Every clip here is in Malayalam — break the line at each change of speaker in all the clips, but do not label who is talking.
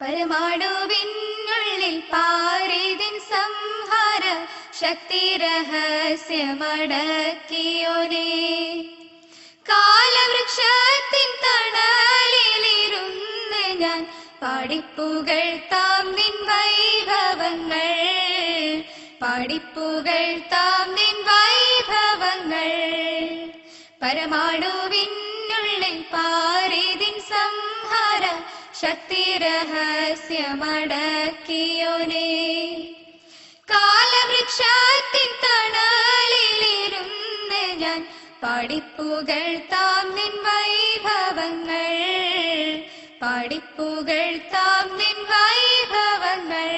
പരമാണുവിനുള്ളിൽ പാരിതിൻ സംഹാര ശക്തി രഹസ്യമടക്കിയോനേ, കാലവൃക്ഷത്തിൻ തണലിലിരുന്ന് ഞാൻ പാടിപ്പുകഴ്ത്താം നിൻ വൈഭവങ്ങൾ, പാടിപ്പുകഴ്ത്താം നിൻ വൈഭവങ്ങൾ. പരമാണുവിനുള്ളിൽ പാരിതിൻ സംഹാര ശക്തി രഹസ്യമടക്കിയോനേ, കാലവൃക്ഷത്തിൻ തണലിലിരുന്ന് ഞാൻ പാടിപ്പുകഴ്ത്താം നിൻ വൈഭവങ്ങൾ, പാടിപ്പുകഴ്ത്താം നിൻ വൈഭവങ്ങൾ.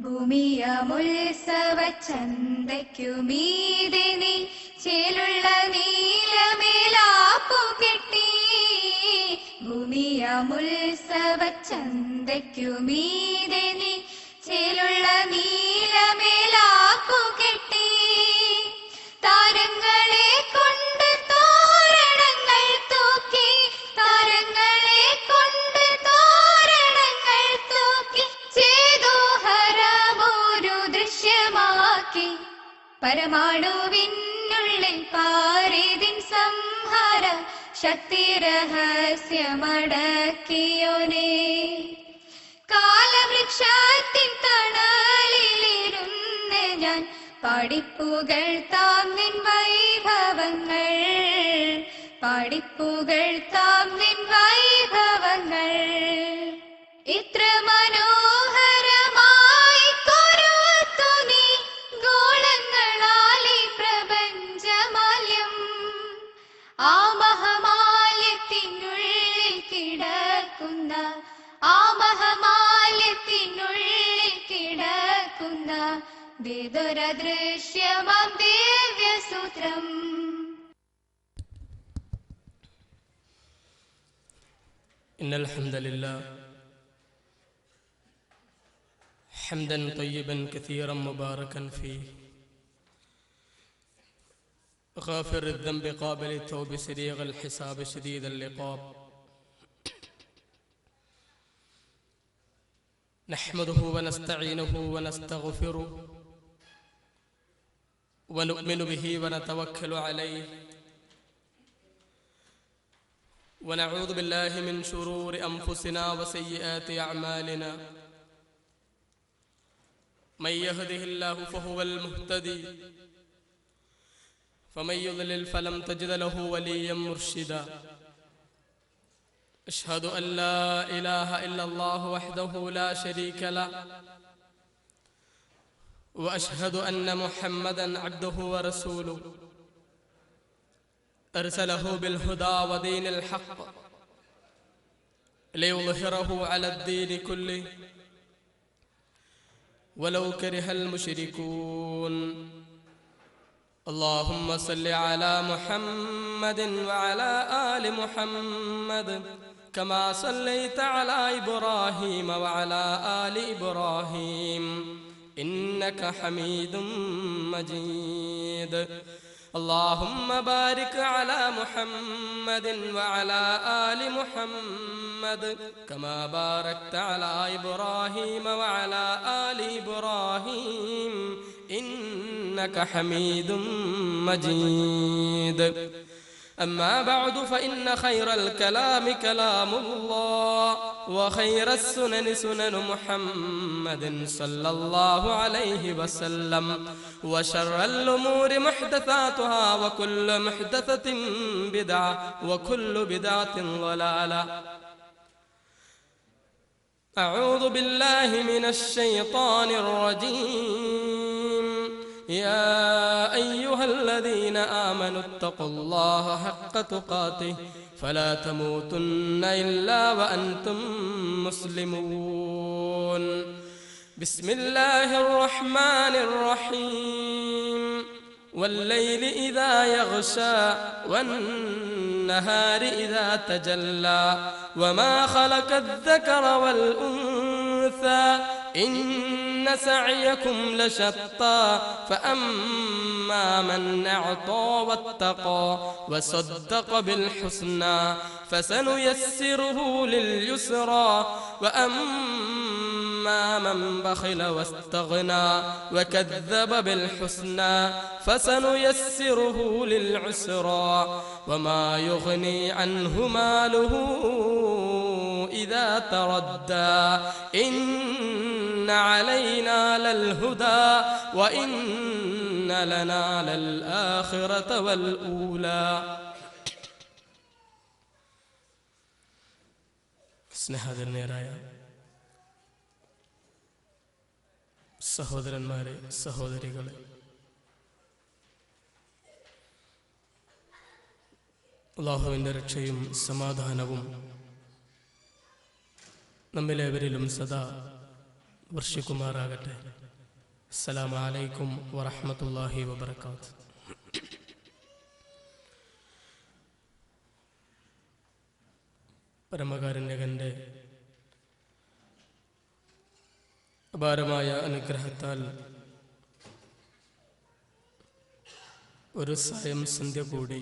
ഭൂമിയമുത്സവച്ചന്തയ്ക്കുമീതെ നീ ചേലുള്ള നീലമേലാപ്പു കെട്ടി, ഭൂമിയമുത്സവച്ചന്തയ്ക്കുമീതെ നീ ചേലുള്ള നീലമേലാപ്പു കെട്ടി, താരങ്ങളെ കൊണ്ട് തോരണങ്ങൾ തൂക്കി, താരങ്ങളെ കൊണ്ട് തോരണങ്ങൾ തൂക്കി, ചേതോഹരമൊരു ദൃശ്യമാക്കി. പരമാണുവിനുള്ളിൽ പാരിതിൻ സംഹാര ശക്തി രഹസ്യമടക്കിയോനേ, കാലവൃക്ഷത്തിൻ തണലിലിരുന്ന് ഞാൻ പാടിപ്പുകഴ്ത്താം നിൻ വൈഭവങ്ങൾ, പാടിപ്പുകഴ്ത്താം നിൻ വൈഭവങ്ങൾ. ഇത്ര മനോഹരമായി കൊരുത്തു നീ ഗോളങ്ങളാലി പ്രപഞ്ചമാല്യം, ആ മഹമാല്യത്തിനുള്ളിൽ കിടക്കുന്ന, ആ മഹമാല്യത്തിനുള്ളിൽ കിടക്കുന്ന വേദൊരദൃശ്യമാം ദിവ്യസൂത്രം.
ഇന്നൽ ഹംദലില്ലാഹ് ഹംദൻ തയ്യിബൻ കസീറൻ മുബാറകൻ ഫീഹി غافر الذنب قابل التوب سريع الحساب شديد اللقاب. نحمده ونستعينه ونستغفره ونؤمن به ونتوكل عليه ونعوذ بالله من شرور أنفسنا وسيئات أعمالنا. من يهده الله فهو المهتدي فمن يضلل فلم تجد له وليا مرشدا. أشهد أن لا إله إلا الله وحده لا شريك له وأشهد أن محمدا عبده ورسوله أرسله بالهدى ودين الحق ليظهره على الدين كله ولو كره المشركون. اللهم صل على محمد وعلى آل محمد كما صليت على إبراهيم وعلى آل إبراهيم إنك حميد مجيد. اللهم بارك على محمد وعلى آل محمد كما باركت على إبراهيم وعلى آل إبراهيم إنك حميد مجيد. أما بعد فإن خير الكلام كلام الله وخير السنن سنن محمد صلى الله عليه وسلم وشر الأمور محدثاتها وكل محدثة بدعة وكل بدعة ضلالة. أعوذ بالله من الشيطان الرجيم. يا أيها الذين آمنوا اتقوا الله حق تقاته فلا تموتن إلا وأنتم مسلمون. بسم الله الرحمن الرحيم. والليل إذا يغشى والنهار إذا تجلى وما خلق الذكر والأنثى إن سعيكم لشتى فأما من أعطى واتقى وصدق بالحسنى فسنيسره لليسرى وأما من بخل واستغنى وكذب بالحسنى فسنيسره للعسرى وما يغني عنه ماله إذا تردى إن علينا للهدى وإن لنا للآخرة والأولى. സ്നേഹധന്യരായ സഹോദരന്മാരെ, സഹോദരികളെ, അല്ലാഹുവിൻ്റെ രക്ഷയും സമാധാനവും നമ്മിലേവരിലും സദാ വർഷിക്കുമാറാകട്ടെ. അസ്സലാമു അലൈക്കും വറഹ്മത്തുള്ളാഹി വബറകാതുഹു. പരമകാരുണ്യകന്റെ അപാരമായ അനുഗ്രഹത്താൽ ഒരു സായം സന്ധ്യ കൂടി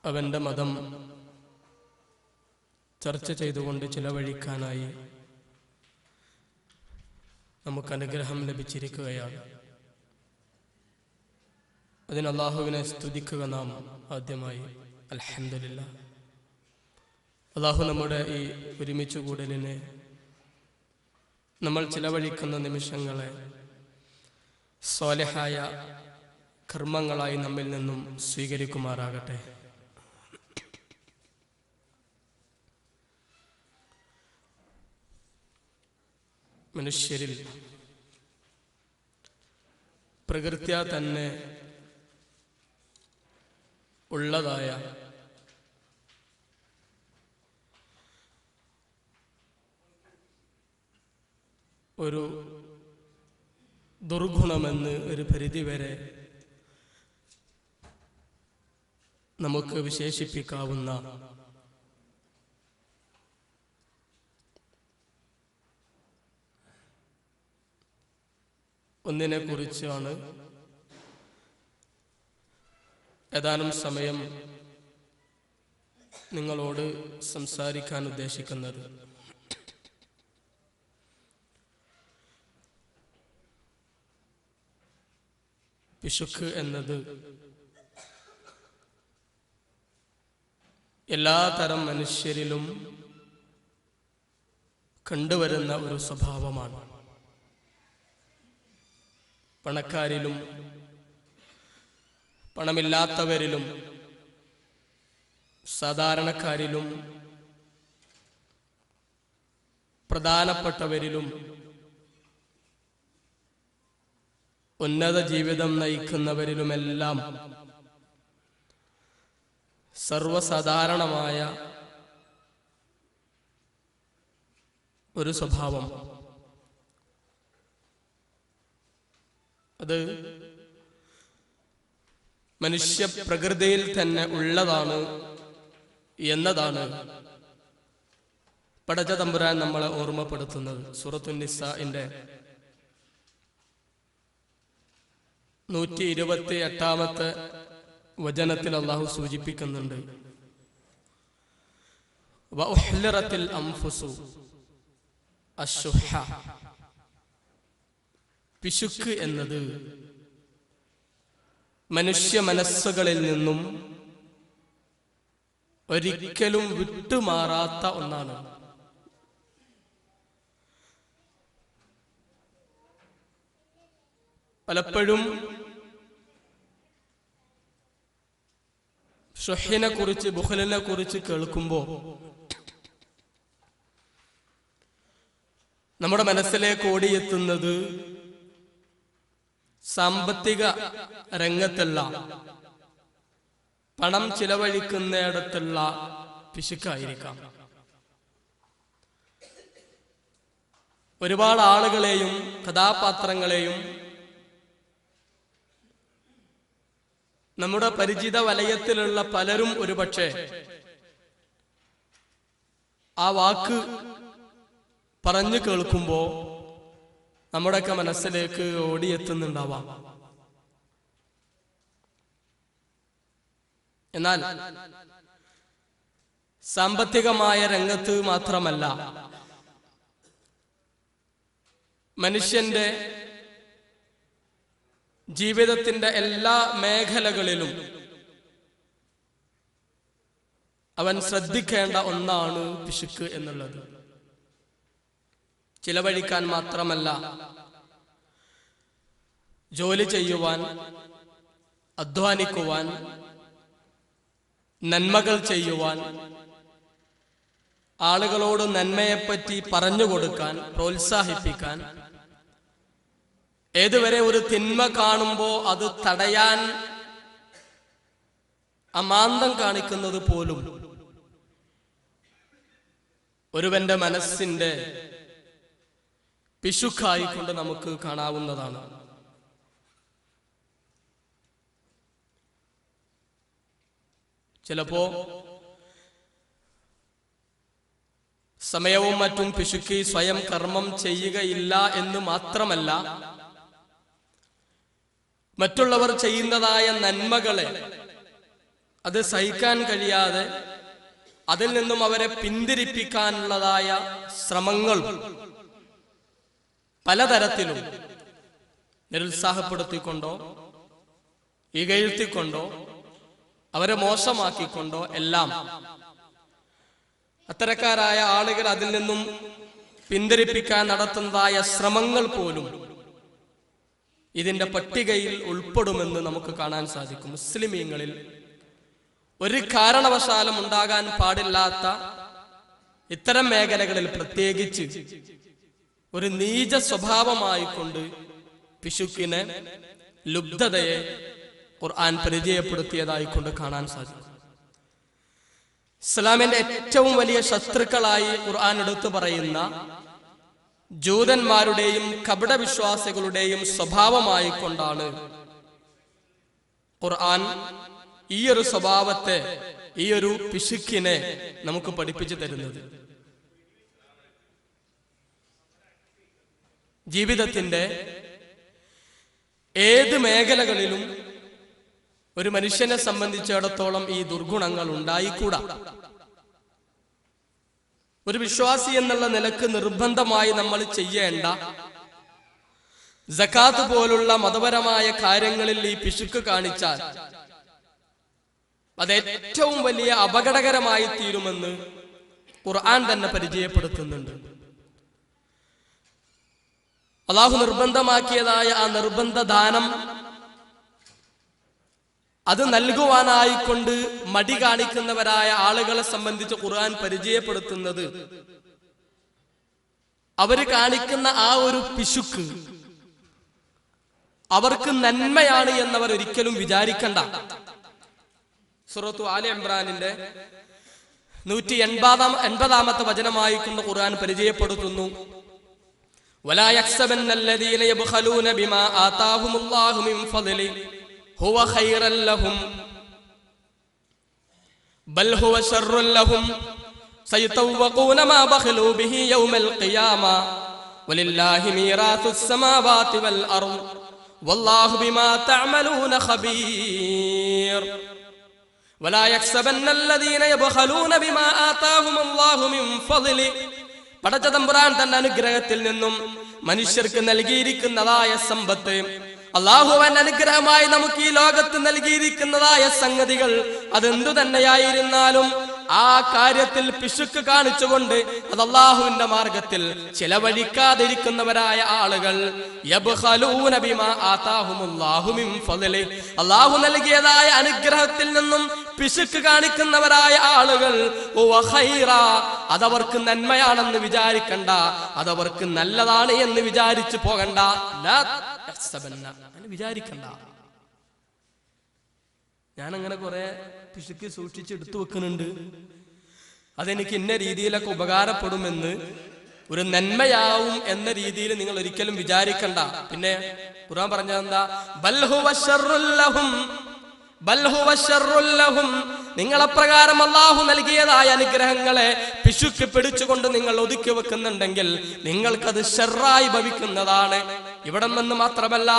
അവന്റെ മതം ചർച്ച ചെയ്തുകൊണ്ട് ചിലവഴിക്കാനായി നമുക്ക് അനുഗ്രഹം ലഭിച്ചിരിക്കുകയാണ്. അതിന് അല്ലാഹുവിനെ സ്തുതിക്കുക നാം ആദ്യമായി. അൽഹംദുലില്ലാഹ്. അല്ലാഹു നമ്മുടെ ഈ ഒരുമിച്ച് കൂടലിനെ, നമ്മൾ ചിലവഴിക്കുന്ന നിമിഷങ്ങളെ സ്വാലിഹായ കർമ്മങ്ങളായി നമ്മിൽ നിന്നും സ്വീകരിക്കുമാറാകട്ടെ. മനുഷ്യരിൽ പ്രകൃത്യാ തന്നെ ഉള്ളതായ ഒരു ദുർഗുണമെന്ന് ഒരു പരിധിവരെ നമുക്ക് വിശേഷിപ്പിക്കാവുന്ന ഒന്നിനെ കുറിച്ചാണ് ഏതാനും സമയം നിങ്ങളോട് സംസാരിക്കാൻ ഉദ്ദേശിക്കുന്നത്. പിശുക്ക് എന്നത് എല്ലാ തരം മനുഷ്യരിലും കണ്ടുവരുന്ന ഒരു സ്വഭാവമാണ്. പണക്കാരിലും പണമില്ലാത്തവരിലും സാധാരണക്കാരിലും പ്രധാനപ്പെട്ടവരിലും ഉന്നത ജീവിതം നയിക്കുന്നവരിലുമെല്ലാം സർവസാധാരണമായ ഒരു സ്വഭാവം, അത് മനുഷ്യ പ്രകൃതിയിൽ തന്നെ ഉള്ളതാണ് എന്നതാണ് പടച്ച തമ്പുരാൻ നമ്മളെ ഓർമ്മപ്പെടുത്തുന്നത്. സൂറത്തുൻ നിസാഇന്റെ 128-ാമത്തെ വചനത്തിൽ അല്ലാഹു സൂചിപ്പിക്കുന്നുണ്ട്, വഉഹ്ലിറത്തിൽ അൻഫുസു അശ്ശുഹ. പിശുക്ക് എന്നത് മനുഷ്യ മനസ്സുകളിൽ നിന്നും ഒരിക്കലും വിട്ടുമാറാത്ത ഒന്നാണ്. പലപ്പോഴും ഷുഹിനെ കുറിച്ച്, ബുഖലിനെ കുറിച്ച് കേൾക്കുമ്പോൾ നമ്മുടെ മനസ്സിലേക്ക് ഓടിയെത്തുന്നത് സാമ്പത്തിക രംഗത്തുള്ള, പണം ചിലവഴിക്കുന്നിടത്തുള്ള പിശുക്കായിരിക്കാം. ഒരുപാട് ആളുകളെയും കഥാപാത്രങ്ങളെയും നമ്മുടെ പരിചിത വലയത്തിലുള്ള പലരും ഒരുപക്ഷെ ആ വാക്ക് പറഞ്ഞു കേൾക്കുമ്പോൾ നമ്മുടെയൊക്കെ മനസ്സിലേക്ക് ഓടിയെത്തുന്നുണ്ടാവാം. എന്നാൽ സാമ്പത്തികമായ രംഗത്ത് മാത്രമല്ല, മനുഷ്യന്റെ ജീവിതത്തിന്റെ എല്ലാ മേഖലകളിലും അവൻ ശ്രദ്ധിക്കേണ്ട ഒന്നാണ് പിശുക്ക് എന്നുള്ളത്. ചിലവഴിക്കാൻ മാത്രമല്ല, ജോലി ചെയ്യുവാൻ, അധ്വാനിക്കുവാൻ, നന്മകൾ ചെയ്യുവാൻ, ആളുകളോട് നന്മയെപ്പറ്റി പറഞ്ഞുകൊടുക്കാൻ, പ്രോത്സാഹിപ്പിക്കാൻ, ഏതുവരെ ഒരു തിന്മ കാണുമ്പോൾ അത് തടയാൻ അമാന്തം കാണിക്കുന്നത് പോലും ഒരുവന്റെ മനസ്സിന്റെ പിശുക്കായിക്കൊണ്ട് നമുക്ക് കാണാവുന്നതാണ്. ചിലപ്പോ സമയവും മറ്റും പിശുക്കി സ്വയം കർമ്മം ചെയ്യുകയില്ല എന്ന് മാത്രമല്ല, മറ്റുള്ളവർ ചെയ്യുന്നതായ നന്മകളെ അത് സഹിക്കാൻ കഴിയാതെ അതിൽ നിന്നും അവരെ പിന്തിരിപ്പിക്കാനുള്ളതായ ശ്രമങ്ങൾ പലതരത്തിലും നിരുത്സാഹപ്പെടുത്തിക്കൊണ്ടോ ഇകഴ്ത്തിക്കൊണ്ടോ അവരെ മോശമാക്കിക്കൊണ്ടോ എല്ലാം അത്തരക്കാരായ ആളുകൾ അതിൽ നിന്നും പിന്തിരിപ്പിക്കാൻ നടത്തുന്നതായ ശ്രമങ്ങൾ പോലും ഇതിന്റെ പട്ടികയിൽ ഉൾപ്പെടുമെന്ന് നമുക്ക് കാണാൻ സാധിക്കും. മുസ്ലിമീങ്ങളിൽ ഒരു കാരണവശാലും ഉണ്ടാകാൻ പാടില്ലാത്ത ഇത്തരം മേഖലകളിൽ പ്രത്യേകിച്ച് ഒരു നീച സ്വഭാവമായിക്കൊണ്ട് പിശുക്കിനെ, ലുബ്ധതയെ ഖുർആൻ പരിചയപ്പെടുത്തിയതായിക്കൊണ്ട് കാണാൻ സാധിക്കും. ഇസ്ലാമിന്റെ ഏറ്റവും വലിയ ശത്രുക്കളായി ഖുർആൻ എടുത്തു പറയുന്ന ജൂതന്മാരുടെയും കപടവിശ്വാസികളുടെയും സ്വഭാവമായി കൊണ്ടാണ് ഖുർആൻ ഈ ഒരു സ്വഭാവത്തെ, ഈ ഒരു പിശുക്കിനെ നമുക്ക് പഠിപ്പിച്ചു തരുന്നത്. ജീവിതത്തിന്റെ ഏത് മേഖലകളിലും ഒരു മനുഷ്യനെ സംബന്ധിച്ചിടത്തോളം ഈ ദുർഗുണങ്ങൾ ഉണ്ടായിക്കൂടാ. ഒരു വിശ്വാസി എന്നുള്ള നിലക്ക് നിർബന്ധമായി നമ്മൾ ചെയ്യേണ്ട സകാത്ത് പോലുള്ള മതപരമായ കാര്യങ്ങളിൽ ഈ പിശുക്ക് കാണിച്ചാൽ അത് ഏറ്റവും വലിയ അപകടകരമായി തീരുമെന്ന് ഖുർആൻ തന്നെ പരിചയപ്പെടുത്തുന്നുണ്ട്. അല്ലാഹു നിർബന്ധമാക്കിയതായ ആ നിർബന്ധ ദാനം അത് നൽകുവാനായിക്കൊണ്ട് മടി കാണിക്കുന്നവരായ ആളുകളെ സംബന്ധിച്ച് ഖുർആൻ പരിചയപ്പെടുത്തുന്നത് അവര് കാണിക്കുന്ന ആ ഒരു പിശുക്ക് അവർക്ക് നന്മയാണ് എന്നവർ ഒരിക്കലും വിചാരിക്കണ്ട. സൂറത്തു ആലി ഇംറാനിന്റെ 180-ാമത്തെ വചനമായിക്കൊണ്ട് ഖുർആൻ പരിചയപ്പെടുത്തുന്നു. വലാ യഹ്സബന്നല്ലദീന യബ്ഖലൂന ബിമാ ആതാഹുമുല്ലാഹു മിൻ ഫദ്ലി ഹുവ ഖൈറൻ ലഹും ബൽ ഹുവ ശർറുൻ ലഹും സയതവഖൂന മാ ബഖലൂ ബിഹി യൗമൽ ഖിയാമ വലില്ലാഹി മീറാത്തുസ് സമാവാതി വൽ അർദ് വല്ലാഹു ബിമാ തഅമലൂന ഖബീർ. വലാ യഹ്സബന്നല്ലദീന യബ്ഖലൂന ബിമാ ആതാഹുമുല്ലാഹു മിൻ ഫദ്ലി. പടച്ച തമ്പുരാൻ തന്റെ അനുഗ്രഹത്തിൽ നിന്നും മനുഷ്യർക്ക് നൽകിയിരിക്കുന്നതായ സമ്പത്ത്, അല്ലാഹുവൻ അനുഗ്രഹമായി നമുക്ക് ഈ ലോകത്ത് നൽകിയിരിക്കുന്നതായ സംഗതികൾ അതെന്തു തന്നെയായിരുന്നാലും ആ കാര്യത്തിൽ പിശുക്ക് കാണിച്ചുകൊണ്ട് അത് അല്ലാഹുവിന്റെ മാർഗത്തിൽ ചിലവഴിക്കാതിരിക്കുന്നവരായ ആളുകൾ യബ്ഖലൂന ബിമാ ആതാഹുമുല്ലാഹു മിൻ ഫദ്ലി, അല്ലാഹു നൽകിയതായ അനുഗ്രഹത്തിൽ നിന്നും പിശുക്ക് കാണിക്കുന്നവരായ ആളുകൾ അതവർക്ക് നന്മയാണെന്ന് വിചാരിക്കണ്ട, അതവർക്ക് നല്ലതാണ് എന്ന് വിചാരിച്ചു പോകണ്ട, വിചാരിക്കണ്ട. ഞാനങ്ങനെ കുറെ പിശുക്ക് സൂക്ഷിച്ച് എടുത്തു വെക്കുന്നുണ്ട്, അതെനിക്ക് ഇന്ന രീതിയിലൊക്കെ ഉപകാരപ്പെടുമെന്ന്, ഒരു നന്മയാവും എന്ന രീതിയിൽ നിങ്ങൾ ഒരിക്കലും വിചാരിക്കണ്ട. പിന്നെ ഖുർആൻ പറഞ്ഞതെന്താ? ബൽ ഹുവ ശർറുൽ ലഹും, ബൽ ഹുവ ശർറുൽ ലഹും നിങ്ങളെപ്രകാരം അള്ളാഹു നൽകിയതായ അനുഗ്രഹങ്ങളെ പിശുക്ക് പിടിച്ചുകൊണ്ട് നിങ്ങൾ ഒതുക്കി വെക്കുന്നുണ്ടെങ്കിൽ നിങ്ങൾക്കത് ഷർറായി ഭവിക്കുന്നതാണ്. ഇവിടെ നിന്ന് മാത്രമല്ല,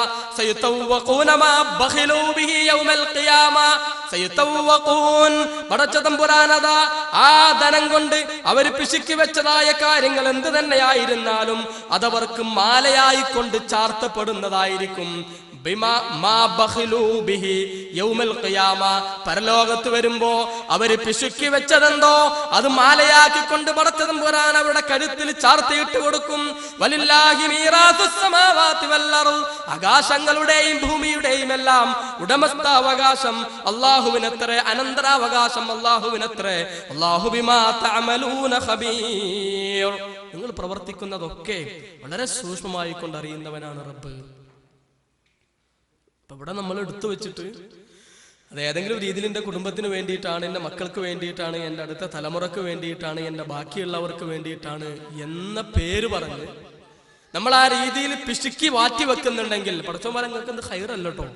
ആ ധനം കൊണ്ട് അവർ പിശുക്കി വെച്ചതായ കാര്യങ്ങൾ എന്ത് തന്നെയായിരുന്നാലും അതവർക്ക് മാലയായിക്കൊണ്ട് ചാർത്തപ്പെടുന്നതായിരിക്കും. പരലോകത്ത് വരുമ്പോ അവര് പിശുക്കി വെച്ചതെന്തോ അത് മാലയാക്കിക്കൊണ്ട് പടച്ചതമ്പുരാൻ അവരുടെ കഴുത്തിൽ ചാർത്തിയിട്ട് കൊടുക്കും. വലില്ലാഹി മീറാസുസ് സമാവാതി വൽ അർദ്, ആകാശങ്ങളുടെയും ഭൂമിയുടെയും എല്ലാം ഉടമസ്ഥാവകാശം അല്ലാഹുവിനത്രേ, അനന്തരാവകാശം അല്ലാഹുവിനത്രേ. അല്ലാഹു ബിമാ തഅമലൂന ഖബീർ. നിങ്ങൾ പ്രവർത്തിക്കുന്നതൊക്കെ വളരെ സൂക്ഷ്മമായി കൊണ്ടറിയുന്നവനാണ് റബ്ബ്. അപ്പൊ ഇവിടെ നമ്മൾ എടുത്തു വെച്ചിട്ട് അത് ഏതെങ്കിലും രീതിയിൽ എൻ്റെ കുടുംബത്തിന് വേണ്ടിയിട്ടാണ്, എൻ്റെ മക്കൾക്ക് വേണ്ടിയിട്ടാണ്, എൻ്റെ അടുത്ത തലമുറക്ക് വേണ്ടിയിട്ടാണ്, എൻ്റെ ബാക്കിയുള്ളവർക്ക് വേണ്ടിയിട്ടാണ് എന്ന പേര് പറഞ്ഞ് നമ്മൾ ആ രീതിയിൽ പിശുക്കി മാറ്റി വെക്കുന്നുണ്ടെങ്കിൽ പടച്ചോന്മാരെ നിങ്ങൾക്ക് എന്ത് ഖൈറല്ല കേട്ടോ,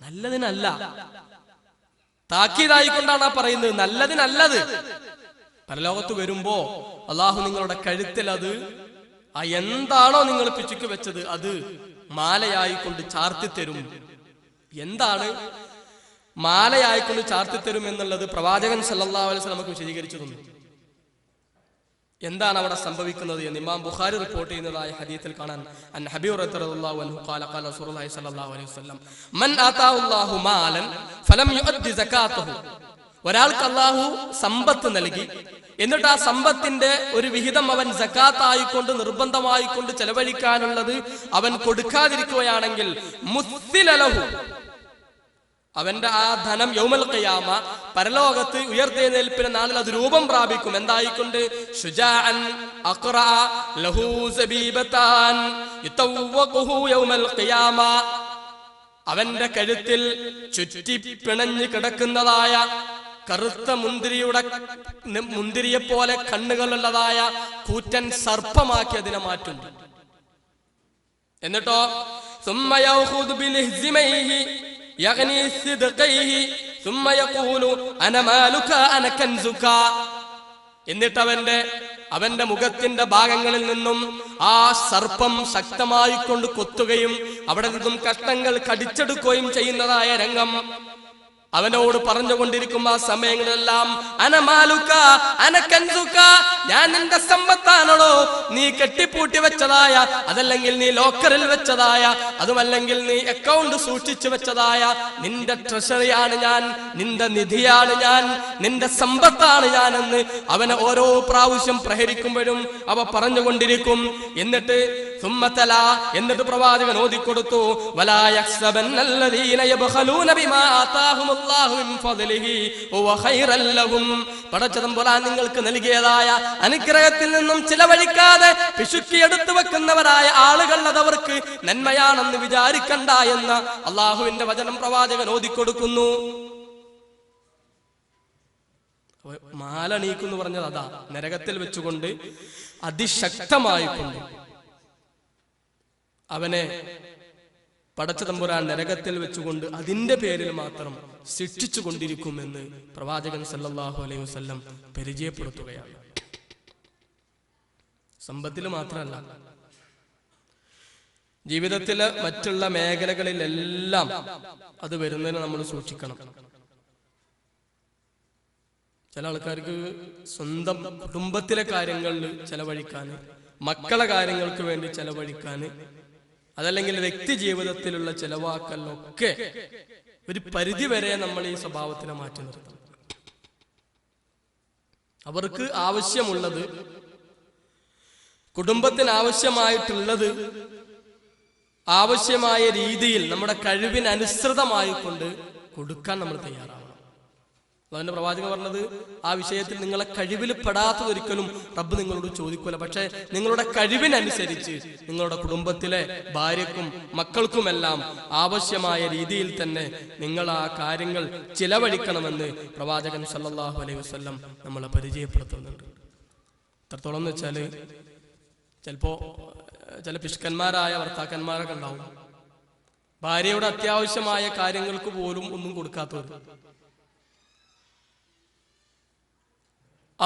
നല്ലതിനല്ല. താക്കീതായിക്കൊണ്ടാണ് ആ പറയുന്നത്, നല്ലതിനല്ലത്. പരലോകത്ത് വരുമ്പോ അള്ളാഹു നിങ്ങളുടെ കഴുത്തിൽ അത് എന്താണോ നിങ്ങൾ പിശുക്കി വെച്ചത് അത് മാലയായിക്കൊണ്ട് ചാർത്തിത്തരും. എന്താണ് മാലയായിക്കൊണ്ട് ചാർത്തിത്തരും എന്നുള്ളത് പ്രവാചകൻ സല്ലല്ലാഹു അലൈഹി വസല്ലം നമുക്ക് വിശദീകരിച്ചു തന്നു. എന്താണ് അവിടെ സംഭവിക്കുന്നത് എന്ന് ഇമാം ബുഖാരി റിപ്പോർട്ട് ചെയ്യുന്നതായ ഹദീസിൽ കാണാൻ, അൻ ഹബീബ് റളിയല്ലാഹു അൻഹു ഖാല ഖാല റസൂലുള്ളാഹി സ്വല്ലല്ലാഹു അലൈഹി വസല്ലം മൻ ആതാഹുല്ലാഹു മാലൻ ഫലം യുഅദ്ദി സകാതഹു. ഒരാൾക്ക് അല്ലാഹു സമ്പത്ത് നൽകി, എന്നിട്ട് ആ സമ്പത്തിന്റെ ഒരു വിഹിതം അവൻ സകാത്തായിക്കൊണ്ട് നിർബന്ധമായിക്കൊണ്ട് ചെലവഴിക്കാനുള്ളത് അവൻ കൊടുക്കാതിരിക്കുകയാണെങ്കിൽ മുസ്സിലലഹു, അവന്റെ ആ ധനം യൗമൽ ഖിയാമ പരലോകത്ത് ഉയർത്തെഴുന്നേൽപ്പിന്റെ നാളിൽ അത് രൂപം പ്രാപിക്കും. എന്തായിക്കൊണ്ട് ശുജാഅൻ അഖ്റാ ലഹു സബീബതാൻ യതവഖഹു യൗമൽ ഖിയാമ, അവന്റെ കഴുത്തിൽ ചുറ്റി പിണഞ്ഞു കിടക്കുന്നതായ കറുത്ത മുന്തിരിയെ പോലെ കണ്ണുകളുള്ളതായ കൂറ്റൻ സർപ്പമാക്കി അതിനെ മാറ്റും. എന്നിട്ടോ സുമ്മ യഖൂദു ബിൽഹിസ്മൈഹി യഗ്നി സിദ്ഖൈഹി സുമ്മ യഖൂലു അന മാലുക അന കൻസുക. എന്നിട്ട് അവന്റെ മുഖത്തിന്റെ ഭാഗങ്ങളിൽ നിന്നും ആ സർപ്പം ശക്തമായി കൊണ്ട് കൊത്തുകയും അവിടെ നിന്നും കഷ്ണങ്ങൾ കടിച്ചെടുക്കുകയും ചെയ്യുന്നതായ രംഗം അവനോട് പറഞ്ഞുകൊണ്ടിരിക്കും. ആ സമയങ്ങളെല്ലാം അനമാലുക അനകൻസുക, ഞാൻ നിന്റെ സമ്പത്താണല്ലോ, നീ കെട്ടിപ്പൂട്ടി വെച്ചതായ, അതല്ലെങ്കിൽ നീ ലോക്കറിൽ വെച്ചതായ, അതുമല്ലെങ്കിൽ നീ അക്കൗണ്ട് സൂക്ഷിച്ചു വെച്ചതായ നിന്റെ ട്രഷറിയാണ് ഞാൻ, നിന്റെ നിധിയാണ് ഞാൻ, നിന്റെ സമ്പത്താണ് ഞാൻ എന്ന് അവനെ ഓരോ പ്രാവശ്യം പ്രഹരിക്കുമ്പോഴും അവ പറഞ്ഞുകൊണ്ടിരിക്കും. എന്നിട്ട് സുമ്മതല, എന്നിട്ട് പ്രവാചകൻ ഓതിക്കൊടുത്തു, വലാ യഹ്സബന്നല്ലദീന യബ്ഖലൂന ബിമാ ആതാഹും പടച്ചതമ്പുരാൻ നിങ്ങൾക്ക് നൽകിയതായ അനുഗ്രഹത്തിൽ നിന്നും ചിലവഴിക്കാതെ പിശുക്കിയെടുത്തു വെക്കുന്നവരായ ആളുകൾ അതവർക്ക് നന്മയാണെന്ന് വിചാരിക്കണ്ട എന്ന അള്ളാഹുവിന്റെ വചനം പ്രവാചകൻ ഓതിക്കൊടുക്കുന്നു. മാല നീക്കുന്നു പറഞ്ഞത് അതാ, നരകത്തിൽ വെച്ചുകൊണ്ട് അതിശക്തമായിക്കൊണ്ട് അവനെ പടച്ചതമ്പുരാൻ നരകത്തിൽ വെച്ചുകൊണ്ട് അതിന്റെ പേരിൽ മാത്രം ശിക്ഷിച്ചു കൊണ്ടിരിക്കുമെന്ന് പ്രവാചകൻ സല്ലല്ലാഹു അലൈഹി വസല്ലം പരിചയപ്പെടുത്തുകയാണ്. സമ്പത്തിൽ മാത്രമല്ല, ജീവിതത്തിലെ മറ്റുള്ള മേഖലകളിലെല്ലാം അത് വരുന്നതിന് നമ്മൾ സൂക്ഷിക്കണം. ചില ആൾക്കാർക്ക് സ്വന്തം കുടുംബത്തിലെ കാര്യങ്ങളിൽ ചെലവഴിക്കാന്, മക്കളെ കാര്യങ്ങൾക്ക് വേണ്ടി ചെലവഴിക്കാന്, അതല്ലെങ്കിൽ വ്യക്തി ജീവിതത്തിലുള്ള ചെലവാക്കലൊക്കെ ഒരു പരിധി വരെ നമ്മൾ ഈ സ്വഭാവത്തിനെ മാറ്റി നിർത്തണം. അവർക്ക് ആവശ്യമുള്ളത്, കുടുംബത്തിന് ആവശ്യമായിട്ടുള്ളത് ആവശ്യമായ രീതിയിൽ നമ്മുടെ കഴിവിനനുസൃതമായിക്കൊണ്ട് കൊടുക്കാൻ നമ്മൾ തയ്യാറാവണം. അതിന്റെ പ്രവാചകൻ പറഞ്ഞത്, ആ വിഷയത്തിൽ നിങ്ങളെ കഴിവിൽ പെടാത്തതൊരിക്കലും റബ്ബ് നിങ്ങളോട് ചോദിക്കൂല. പക്ഷെ നിങ്ങളുടെ കഴിവിനനുസരിച്ച് നിങ്ങളുടെ കുടുംബത്തിലെ ഭാര്യക്കും മക്കൾക്കുമെല്ലാം ആവശ്യമായ രീതിയിൽ തന്നെ നിങ്ങൾ ആ കാര്യങ്ങൾ ചിലവഴിക്കണമെന്ന് പ്രവാചകൻ സല്ലല്ലാഹു അലൈഹി വസല്ലം നമ്മളെ പരിചയപ്പെടുത്തുന്നുണ്ട്. എത്രത്തോളം എന്ന് വെച്ചാല്, ചിലപ്പോ ചില പിശുക്കന്മാരായ ഭർത്താക്കന്മാരൊക്കെ ഉണ്ടാവും, ഭാര്യയുടെ അത്യാവശ്യമായ കാര്യങ്ങൾക്ക് പോലും ഒന്നും കൊടുക്കാത്തവർ.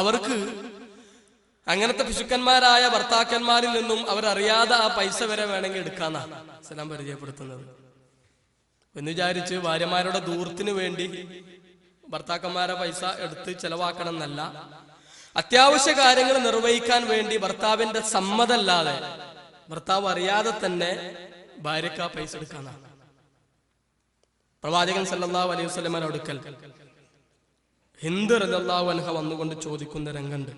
അവർക്ക് അങ്ങനത്തെ പിശുക്കന്മാരായ ഭർത്താക്കന്മാരിൽ നിന്നും അവരറിയാതെ ആ പൈസ വരെ വേണമെങ്കിൽ എടുക്കാന്നാണ് ഇസ്ലാം പരിചയപ്പെടുത്തുന്നത്. എന്ന് വിചാരിച്ച് ഭാര്യമാരുടെ ദൂരത്തിന് വേണ്ടി ഭർത്താക്കന്മാരെ പൈസ എടുത്ത് ചെലവാക്കണം എന്നല്ല. അത്യാവശ്യ കാര്യങ്ങൾ നിർവഹിക്കാൻ വേണ്ടി ഭർത്താവിന്റെ സമ്മതമല്ലാതെ ഭർത്താവ് അറിയാതെ തന്നെ ഭാര്യക്ക് ആ പൈസ എടുക്കാന്നാണ്. പ്രവാചകൻ സല്ലല്ലാഹു അലൈഹി വസല്ലമയുടെ അടുക്കൽ ഹിന്ദ് റളിയല്ലാഹു അൻഹ വന്നുകൊണ്ട് ചോദിക്കുന്ന രംഗണ്ട്.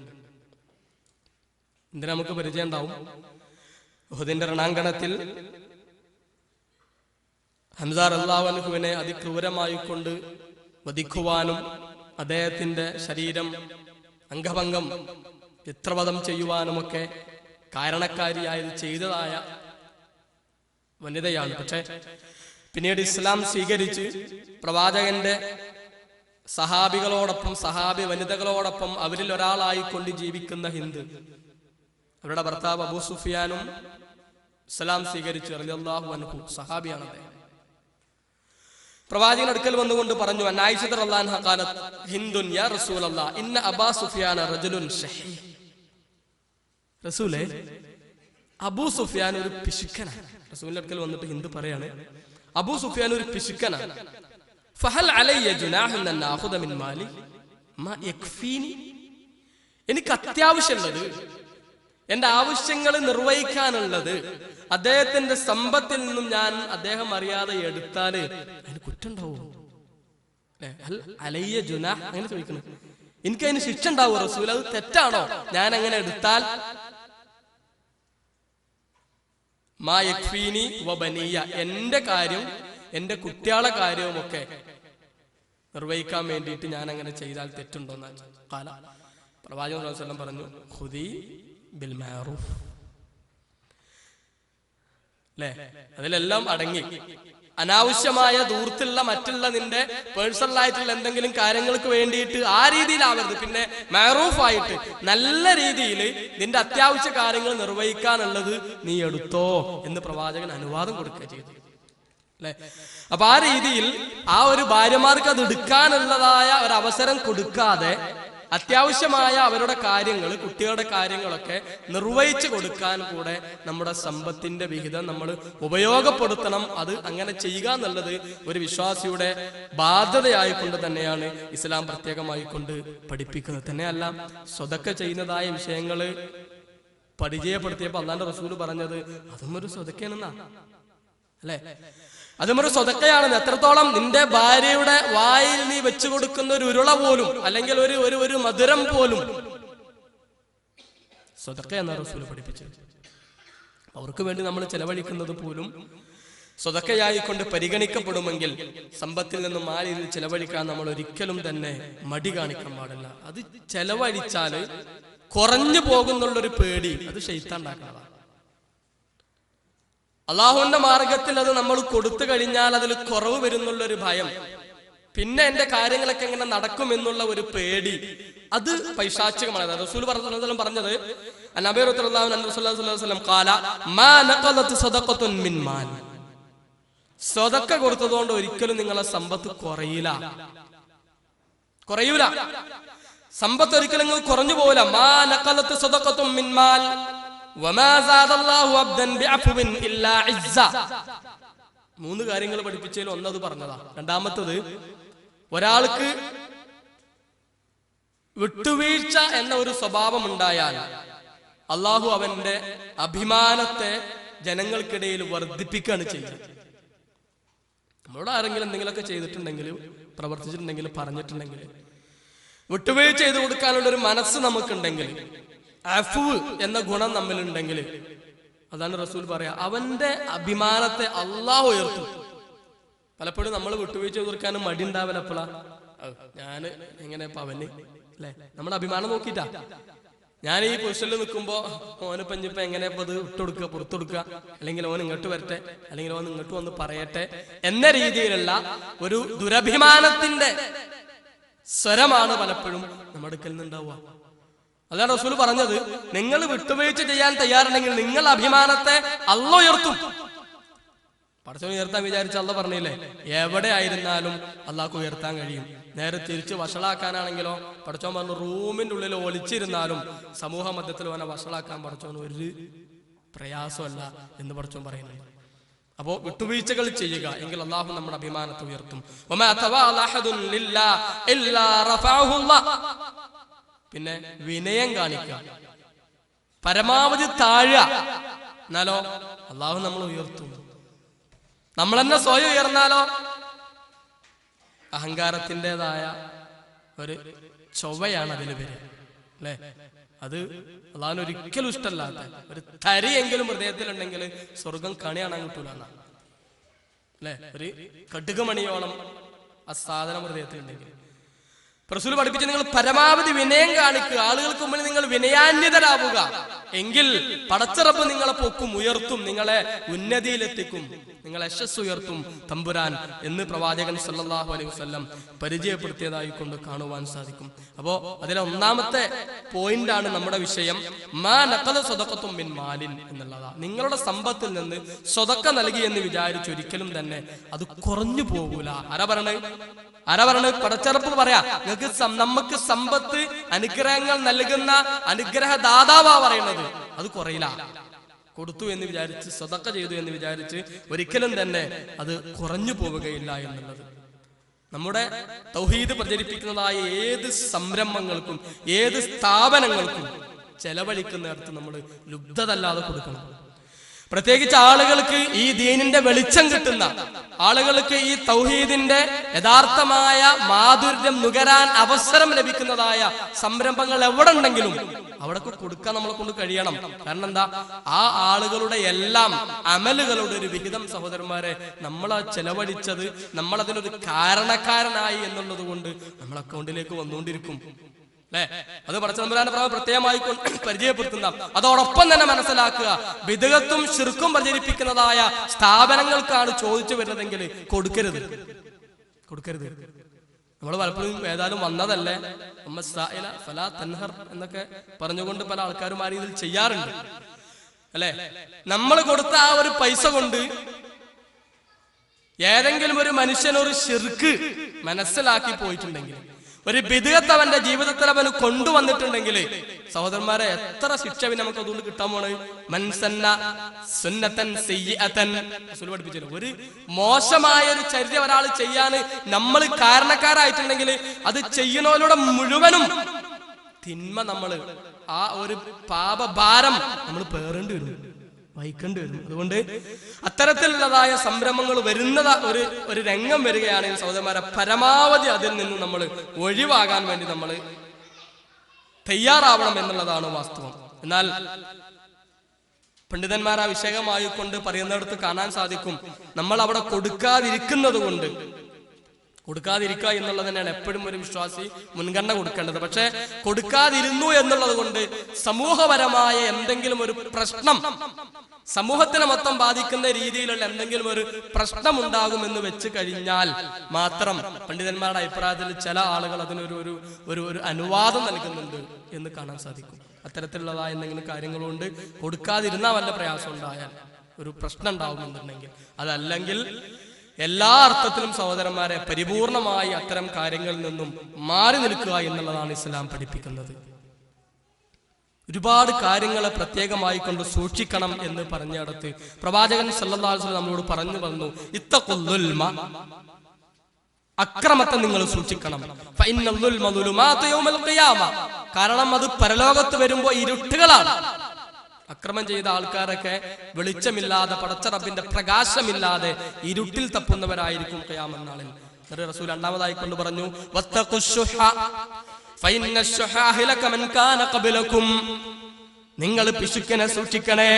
എന്തിനാ നമുക്ക് പരിചയം ഉണ്ടാവും. ഉഹദിന്റെ രണാങ്കണത്തിൽ ഹംസ റളിയല്ലാഹു അൻഹുവിനെ അതിക്രൂരമായി കൊണ്ട് വധിക്കുവാനും അദ്ദേഹത്തിന്റെ ശരീരം അംഗഭംഗം ചിത്രവധം ചെയ്യുവാനുമൊക്കെ കാരണക്കാരിയായത് ചെയ്തതായ വനിതയാണ്. പക്ഷെ പിന്നീട് ഇസ്ലാം സ്വീകരിച്ച് പ്രവാചകന്റെ സഹാബികളോടൊപ്പം സഹാബി വനിതകളോടൊപ്പം അവരിൽ ഒരാളായിക്കൊണ്ട് ജീവിക്കുന്ന ഹിന്ദ്, അവരുടെ ഭർത്താവ് അബൂ സുഫിയാനും ഇസ്ലാം സ്വീകരിച്ചു റളിയല്ലാഹു അൻഹു, സഹാബിയാണ് അദ്ദേഹം. പ്രവാചകൻ അടുക്കൽ വന്നുകൊണ്ട് പറഞ്ഞു, ആയിഷ റളിയല്ലാഹു അൻഹ ഖാലത് ഹിന്ദുൻ യാ റസൂലല്ലാഹ് ഇന്ന അബാ സുഫിയാന റജുലുൻ ഷഹീ. റസൂലേ, അബൂ സുഫിയാൻ ഒരു പിശുക്കനാണ്. റസൂലിന്റെ അടുക്കൽ വന്നിട്ട് ഹിന്ദു പറയാണ്, അബൂ സുഫിയാൻ ഒരു പിശുക്കനാണ്. ഫഹൽ അലയ്യ ജുനാഹുൻ അൻ ആഖുദ മിൻ മാലി മാ യക്ഫീനി. എനിക്ക് അത്യാവശ്യമുള്ളത്, എന്റെ ആവശ്യങ്ങൾ നിർവഹിക്കാനുള്ളത് അദ്ദേഹത്തിന്റെ സമ്പത്തിൽ നിന്നും ഞാൻ അദ്ദേഹം അറിയാതെ എടുത്താല് അതിന് കുറ്റുണ്ടാവോ? അലയ്യ ജുനാഹ് അങ്ങനെ ചോദിക്കണം. എനിക്ക് അതിന് ശിക്ഷ ഉണ്ടാവോ റസൂൽ? അത് തെറ്റാണോ ഞാൻ അങ്ങനെ എടുത്താൽ? മാ യക്ഫീനി വ ബനിയ, എന്റെ കാര്യം എന്റെ കുട്ടികളെ കാര്യവും ഒക്കെ നിർവഹിക്കാൻ വേണ്ടിയിട്ട് ഞാൻ അങ്ങനെ ചെയ്താൽ തെറ്റുണ്ടോ എന്നാണ് കാല. പ്രവാചകൻ സ്വല്ലല്ലാഹു അലൈഹി വസല്ലം പറഞ്ഞു, ഖുദി ബിൽ മഅറൂഫ്. അല്ലേ, അതിലെല്ലാം അടങ്ങി. അനാവശ്യമായ ദൂരത്തുള്ള മറ്റുള്ള നിന്റെ പേഴ്സണൽ ആയിട്ടുള്ള എന്തെങ്കിലും കാര്യങ്ങൾക്ക് വേണ്ടിയിട്ട് ആ രീതിയിലാവരുത്. പിന്നെ മഅറൂഫായിട്ട് നല്ല രീതിയിൽ നിന്റെ അത്യാവശ്യ കാര്യങ്ങൾ നിർവഹിക്കാനുള്ളത് നീ എടുത്തോ എന്ന് പ്രവാചകൻ അനുവാദം കൊടുക്കുക ചെയ്തു. അല്ലെ, അപ്പൊ ആ രീതിയിൽ ആ ഒരു ഭാര്യമാർക്ക് അത് എടുക്കാനുള്ളതായ ഒരു അവസരം കൊടുക്കാതെ അത്യാവശ്യമായ അവരുടെ കാര്യങ്ങൾ, കുട്ടികളുടെ കാര്യങ്ങളൊക്കെ നിർവഹിച്ചു കൊടുക്കാൻ കൂടെ നമ്മുടെ സമ്പത്തിന്റെ വിഹിതം നമ്മൾ ഉപയോഗപ്പെടുത്തണം. അത് അങ്ങനെ ചെയ്യുക എന്നുള്ളത് ഒരു വിശ്വാസിയുടെ ബാധ്യതയായിക്കൊണ്ട് തന്നെയാണ് ഇസ്ലാം പ്രത്യേകമായി കൊണ്ട് പഠിപ്പിക്കുന്നത്. തന്നെയല്ല, സ്വതക്ക ചെയ്യുന്നതായ വിഷയങ്ങൾ പരിചയപ്പെടുത്തിയപ്പോൾ അല്ലാഹുവിന്റെ റസൂൽ പറഞ്ഞത് അതും ഒരു സ്വതക്കയാണെന്നാ. അല്ലെ, അതും ഒരു സ്വതക്കയാണെന്ന്. എത്രത്തോളം നിന്റെ ഭാര്യയുടെ വായിൽ നീ വെച്ചു കൊടുക്കുന്ന ഒരു ഉരുള പോലും അല്ലെങ്കിൽ ഒരു മധുരം പോലും സ്വതക്ക എന്ന റസൂൽ പഠിപ്പിച്ചത്. അവർക്ക് വേണ്ടി നമ്മൾ ചെലവഴിക്കുന്നത് പോലും സ്വതക്കയായിക്കൊണ്ട് പരിഗണിക്കപ്പെടുമെങ്കിൽ സമ്പത്തിൽ നിന്നും ആ രീതിയിൽ ചെലവഴിക്കാൻ നമ്മൾ ഒരിക്കലും തന്നെ മടി കാണിക്കാൻ പാടില്ല. അത് ചെലവഴിച്ചാല് കുറഞ്ഞു പോകുന്നുള്ളൊരു പേടി അത് ശൈത്താൻ ഉണ്ടാക്കുന്നതാണ്. അള്ളാഹുവിന്റെ മാർഗത്തിൽ അത് നമ്മൾ കൊടുത്തു കഴിഞ്ഞാൽ അതിൽ കുറവ് വരുന്നുള്ളൊരു ഭയം, പിന്നെ എന്റെ കാര്യങ്ങളൊക്കെ എങ്ങനെ നടക്കും എന്നുള്ള ഒരു പേടി, അത് പൈശാചികമാണ്. റസൂൽ പറഞ്ഞത് നബി റളിയല്ലാഹു അൻഹു ഖാല മാ നഖലത് സദഖത്തുൻ മിൻ മാൽ. സദഖ കൊടുത്തതുകൊണ്ട് ഒരിക്കലും നിങ്ങളെ സമ്പത്ത് കുറയൂല. സമ്പത്ത് ഒരിക്കലും നിങ്ങൾ കുറഞ്ഞു പോവില്ല. മാ നഖലത് സദഖത്തുൻ മിൻ മാൽ വമാ സാദല്ലാഹു അബ്ദൻ ബിഅഫ്വിൻ ഇല്ലാ ഇസ്സ. മൂന്ന് കാര്യങ്ങൾ പഠിപ്പിച്ചതിൽ ഒന്നത് പറഞ്ഞതാ. രണ്ടാമത്തത്, ഒരാൾക്ക് വിട്ടുവീഴ്ച എന്ന ഒരു സ്വഭാവം ഉണ്ടായാൽ അള്ളാഹു അവന്റെ അഭിമാനത്തെ ജനങ്ങൾക്കിടയിൽ വർദ്ധിപ്പിക്കുകയാണ് ചെയ്യുന്നത്. നമ്മളോട് ആരെങ്കിലും എന്തെങ്കിലുമൊക്കെ ചെയ്തിട്ടുണ്ടെങ്കിൽ, പ്രവർത്തിച്ചിട്ടുണ്ടെങ്കിൽ, പറഞ്ഞിട്ടുണ്ടെങ്കിൽ വിട്ടുവീഴ്ച ചെയ്തു കൊടുക്കാനുള്ള ഒരു മനസ്സ് നമുക്കുണ്ടെങ്കിൽ, അഫ്വ് എന്ന ഗുണം നമ്മളുണ്ടെങ്കിൽ, അതാണ് റസൂൽ പറയാ, അവന്റെ അഭിമാനത്തെ അള്ളാഹു ഉയർത്തും. പലപ്പോഴും നമ്മൾ വിട്ടുവീഴ്ച കൊടുക്കാനും മടി ഉണ്ടാവില്ല. എപ്പോഴാ ഞാന് എങ്ങനെ അവന് അല്ലെ, നമ്മുടെ അഭിമാനം നോക്കിട്ടാ. ഞാൻ ഈ പൊസിഷനിൽ നിൽക്കുമ്പോ ഓന് പഞ്ചിപ്പ എങ്ങനെയപ്പോ അത് വിട്ടുകൊടുക്കുക, പുറത്തുകൊടുക്കുക, അല്ലെങ്കിൽ ഓൻ ഇങ്ങോട്ട് വരട്ടെ, അല്ലെങ്കിൽ ഓൻ ഇങ്ങോട്ട് വന്ന് പറയട്ടെ എന്ന രീതിയിലുള്ള ഒരു ദുരഭിമാനത്തിന്റെ സ്വരമാണ് പലപ്പോഴും നമ്മുടെ അടുക്കൽ നിന്നുണ്ടാവുക. അതാണ് റസൂൽ പറഞ്ഞത്, നിങ്ങൾ വിട്ടുവീഴ്ച ചെയ്യാൻ തയ്യാറുണ്ടെങ്കിൽ നിങ്ങൾ അഭിമാനത്തെ അള്ളാഹു ഉയർത്തും. പടച്ചവൻ ഉയർത്താൻ വിചാരിച്ച അള്ളാഹു പറഞ്ഞില്ലേ, എവിടെ ആയിരുന്നാലും അള്ളാഹ്ക്ക് ഉയർത്താൻ കഴിയും. നേരെ തിരിച്ച് വഷളാക്കാനാണെങ്കിലോ പടച്ചോൻ പറഞ്ഞു റൂമിന്റെ ഉള്ളിൽ ഒളിച്ചിരുന്നാലും സമൂഹ മധ്യത്തിൽ അവനെ വഷളാക്കാൻ പടച്ചോൻ ഒരു പ്രയാസമല്ല എന്ന് പടച്ചോൻ പറയുന്നുണ്ട്. അപ്പോ വിട്ടുവീഴ്ചകൾ ചെയ്യുക എങ്കിൽ അള്ളാഹു നമ്മുടെ അഭിമാനത്തെ ഉയർത്തും. പിന്നെ വിനയം കാണിക്കുക, പരമാവധി താഴുക, എന്നാലോ അള്ളാഹു നമ്മൾ ഉയർത്തും. നമ്മൾ തന്നെ സ്വയം ഉയർന്നാലോ അഹങ്കാരത്തിൻ്റെതായ ഒരു ചൊവ്വയാണ് അതിൽ വരിക, അല്ലെ? അത് അള്ളാഹുവിന് ഒരിക്കലും ഇഷ്ടമല്ലാത്ത ഒരു തരിയെങ്കിലും ഹൃദയത്തിലുണ്ടെങ്കിൽ സ്വർഗം കണി കാണാൻ കിട്ടൂല എന്നാണ്, അല്ലെ? ഒരു കടുകുമണിയോളം ആ സാധനം ഹൃദയത്തിലുണ്ടെങ്കിൽ. റസൂൽ പഠിപ്പിച്ച് നിങ്ങൾ പരമാവധി വിനയം കാണിക്കുക, ആളുകൾക്ക് മുമ്പിൽ നിങ്ങൾ വിനയാന്വിതരാവുക, എങ്കിൽ പടച്ചറപ്പ് നിങ്ങളെ പൊക്കും, ഉയർത്തും, നിങ്ങളെ ഉന്നതിയിലെത്തിക്കും, നിങ്ങളെ യശസ് ഉയർത്തും തമ്പുരാൻ എന്ന് പ്രവാചകൻ സല്ലല്ലാഹു അലൈഹി വസല്ലം പരിചയപ്പെടുത്തിയതായി കൊണ്ട് കാണുവാൻ സാധിക്കും. അപ്പോ അതിലെ ഒന്നാമത്തെ പോയിന്റ് ആണ് നമ്മുടെ വിഷയം, മാ നഖല സദഖത്തും മിൻ മാലിൻ എന്നുള്ളതാ. നിങ്ങളുടെ സമ്പത്തിൽ നിന്ന് സ്വതക്ക നൽകി എന്ന് വിചാരിച്ച് ഒരിക്കലും തന്നെ അത് കുറഞ്ഞു പോകൂല. ആരാ പറഞ്ഞത്? പടച്ചറപ്പ് പറയാ, നിങ്ങൾക്ക് നമുക്ക് സമ്പത്ത് അനുഗ്രഹങ്ങൾ നൽകുന്ന അനുഗ്രഹദാതാവാ പറയുന്നത്, അത് കുറയില്ല. കൊടുത്തു എന്ന് വിചാരിച്ച്, സ്വതക്ക ചെയ്തു എന്ന് വിചാരിച്ച് ഒരിക്കലും തന്നെ അത് കുറഞ്ഞു പോവുകയില്ല എന്നുള്ളത്. നമ്മുടെ തൗഹീദ് പ്രചരിപ്പിക്കുന്നതായ ഏത് സംരംഭങ്ങൾക്കും ഏത് സ്ഥാപനങ്ങൾക്കും ചെലവഴിക്കുന്നിടത്ത് നമ്മൾ ലുബ്ധതല്ലാതെ കൊടുക്കണം. പ്രത്യേകിച്ച് ആളുകൾക്ക് ഈ ദീനിന്റെ വെളിച്ചം കിട്ടുന്ന ആളുകൾക്ക് ഈ തൗഹീദിന്റെ യഥാർത്ഥമായ മാധുര്യം നുകരാൻ അവസരം ലഭിക്കുന്നതായ സംരംഭങ്ങൾ എവിടെ ഉണ്ടെങ്കിലും അവിടൊക്കെ കൊടുക്കാൻ നമ്മളെ കൊണ്ട് കഴിയണം. കാരണം എന്താ, ആ ആളുകളുടെ എല്ലാം അമലുകളുടെ ഒരു വിഹിതം സഹോദരന്മാരെ നമ്മൾ ചെലവഴിച്ചത്, നമ്മൾ അതിനൊരു കാരണക്കാരനായി എന്നുള്ളത് കൊണ്ട് നമ്മളെ അക്കൗണ്ടിലേക്ക് വന്നുകൊണ്ടിരിക്കും, അല്ലെ? അത് പടച്ച തമ്പുരാന്റെ പ്രത്യേകമായി പരിചയപ്പെടുത്തുന്ന. അതോടൊപ്പം തന്നെ മനസ്സിലാക്കുക, ബിദ്അത്തും ശിർക്കും പ്രചരിപ്പിക്കുന്നതായ സ്ഥാപനങ്ങൾക്കാണ് ചോദിച്ചു വരുന്നതെങ്കിൽ കൊടുക്കരുത്. നമ്മൾ പലപ്പോഴും ഏതായാലും വന്നതല്ലേ ഫലാ തൻഹർ എന്നൊക്കെ പറഞ്ഞുകൊണ്ട് പല ആൾക്കാരും ആ രീതിയിൽ ചെയ്യാറുണ്ട്, അല്ലെ? നമ്മൾ കൊടുത്ത ആ ഒരു പൈസ കൊണ്ട് ഏതെങ്കിലും ഒരു മനുഷ്യൻ ഒരു ശിർക്ക് മനസ്സിലാക്കി പോയിട്ടുണ്ടെങ്കിൽ, ഒരു ബിദ്അത്ത് അവന്റെ ജീവിതത്തിൽ അവന് കൊണ്ടുവന്നിട്ടുണ്ടെങ്കിൽ സഹോദരന്മാരെ എത്ര ശിക്ഷ നമുക്ക് അതുകൊണ്ട് കിട്ടാൻ പോണ്? മൻസന്ന സുന്നതൻ സയ്യിഅതൻ റസൂൽ പഠിപ്പിച്ചല്ലോ, ഒരു മോശമായ ഒരു ചര്യ ഒരാൾ ചെയ്യാൻ നമ്മൾ കാരണക്കാരായിട്ടുണ്ടെങ്കിൽ അത് ചെയ്യുന്നവരുടെ മുഴുവനും തിന്മ, നമ്മൾ ആ ഒരു പാപഭാരം നമ്മൾ പേറേണ്ടി വരും, വഹിക്കേണ്ടി വരും. അതുകൊണ്ട് അത്തരത്തിലുള്ളതായ സംരംഭങ്ങൾ വരുന്നത് ഒരു രംഗം വരികയാണെങ്കിൽ സഹോദരന്മാരെ പരമാവധി അതിൽ നിന്ന് നമ്മൾ ഒഴിവാകാൻ വേണ്ടി നമ്മൾ തയ്യാറാവണം എന്നുള്ളതാണ് വാസ്തവം. എന്നാൽ പണ്ഡിതന്മാർ ആ വിഷയമായി കൊണ്ട് പറയുന്നിടത്ത് കാണാൻ സാധിക്കും, നമ്മൾ അവിടെ കൊടുക്കാതിരിക്കുക എന്നുള്ളത് തന്നെയാണ് എപ്പോഴും ഒരു വിശ്വാസി മുൻഗണന കൊടുക്കേണ്ടത്. പക്ഷെ കൊടുക്കാതിരുന്നു എന്നുള്ളത് കൊണ്ട് സമൂഹപരമായ എന്തെങ്കിലും ഒരു പ്രശ്നം, സമൂഹത്തിനെ മൊത്തം ബാധിക്കുന്ന രീതിയിലുള്ള എന്തെങ്കിലും ഒരു പ്രശ്നം ഉണ്ടാകുമെന്ന് വെച്ച് കഴിഞ്ഞാൽ മാത്രം പണ്ഡിതന്മാരുടെ അഭിപ്രായത്തിൽ ചില ആളുകൾ അതിനൊരു ഒരു അനുവാദം നൽകുന്നുണ്ട് എന്ന് കാണാൻ സാധിക്കും. അത്തരത്തിലുള്ളതായ എന്തെങ്കിലും കാര്യങ്ങളുണ്ട് കൊടുക്കാതിരുന്നാൽ വല്ല പ്രയാസം ഉണ്ടായാൽ, ഒരു പ്രശ്നം ഉണ്ടാവുമെന്നുണ്ടെങ്കിൽ, അതല്ലെങ്കിൽ എല്ലാ അർത്ഥത്തിലും സഹോദരന്മാരെ പരിപൂർണമായി അത്തരം കാര്യങ്ങളിൽ നിന്നും മാറി നിൽക്കുക എന്നുള്ളതാണ് ഇസ്ലാം പഠിപ്പിക്കുന്നത്. ഒരുപാട് കാര്യങ്ങളെ പ്രത്യേകമായി കൊണ്ട് സൂക്ഷിക്കണം എന്ന് പറഞ്ഞിടത്ത് പ്രവാചകൻ സല്ലല്ലാഹു അലൈഹി വസല്ലം നമ്മളോട് പറഞ്ഞു വന്നു, ഇത്തഖുല്ലുൽമ, അക്രമത്തെ നിങ്ങൾ സൂക്ഷിക്കണം. ഫഇന്നൽ ദുലുമാതു യൗമൽ ഖിയാമ, കാരണം അത് പരലോകത്ത് വരുമ്പോൾ ഇരുട്ടുകളാണ്. അക്രമം ചെയ്ത ആൾക്കാരൊക്കെ വെളിച്ചമില്ലാതെ, പടച്ച റബ്ബിന്റെ പ്രകാശമില്ലാതെ ഇരുട്ടിൽ തപ്പുന്നവരായിരിക്കും ഖിയാമത്ത് നാളിൽ. റസൂൽ രണ്ടാമതായി കൊണ്ട് പറഞ്ഞു, വത്തഖുശ്ശുഹ ഫഇന്ന അശ്ശുഹാഹ ലകമൻ കാന ഖബലകും, നിങ്ങൾ പിശുക്കിനെ സൂക്ഷിക്കണേ,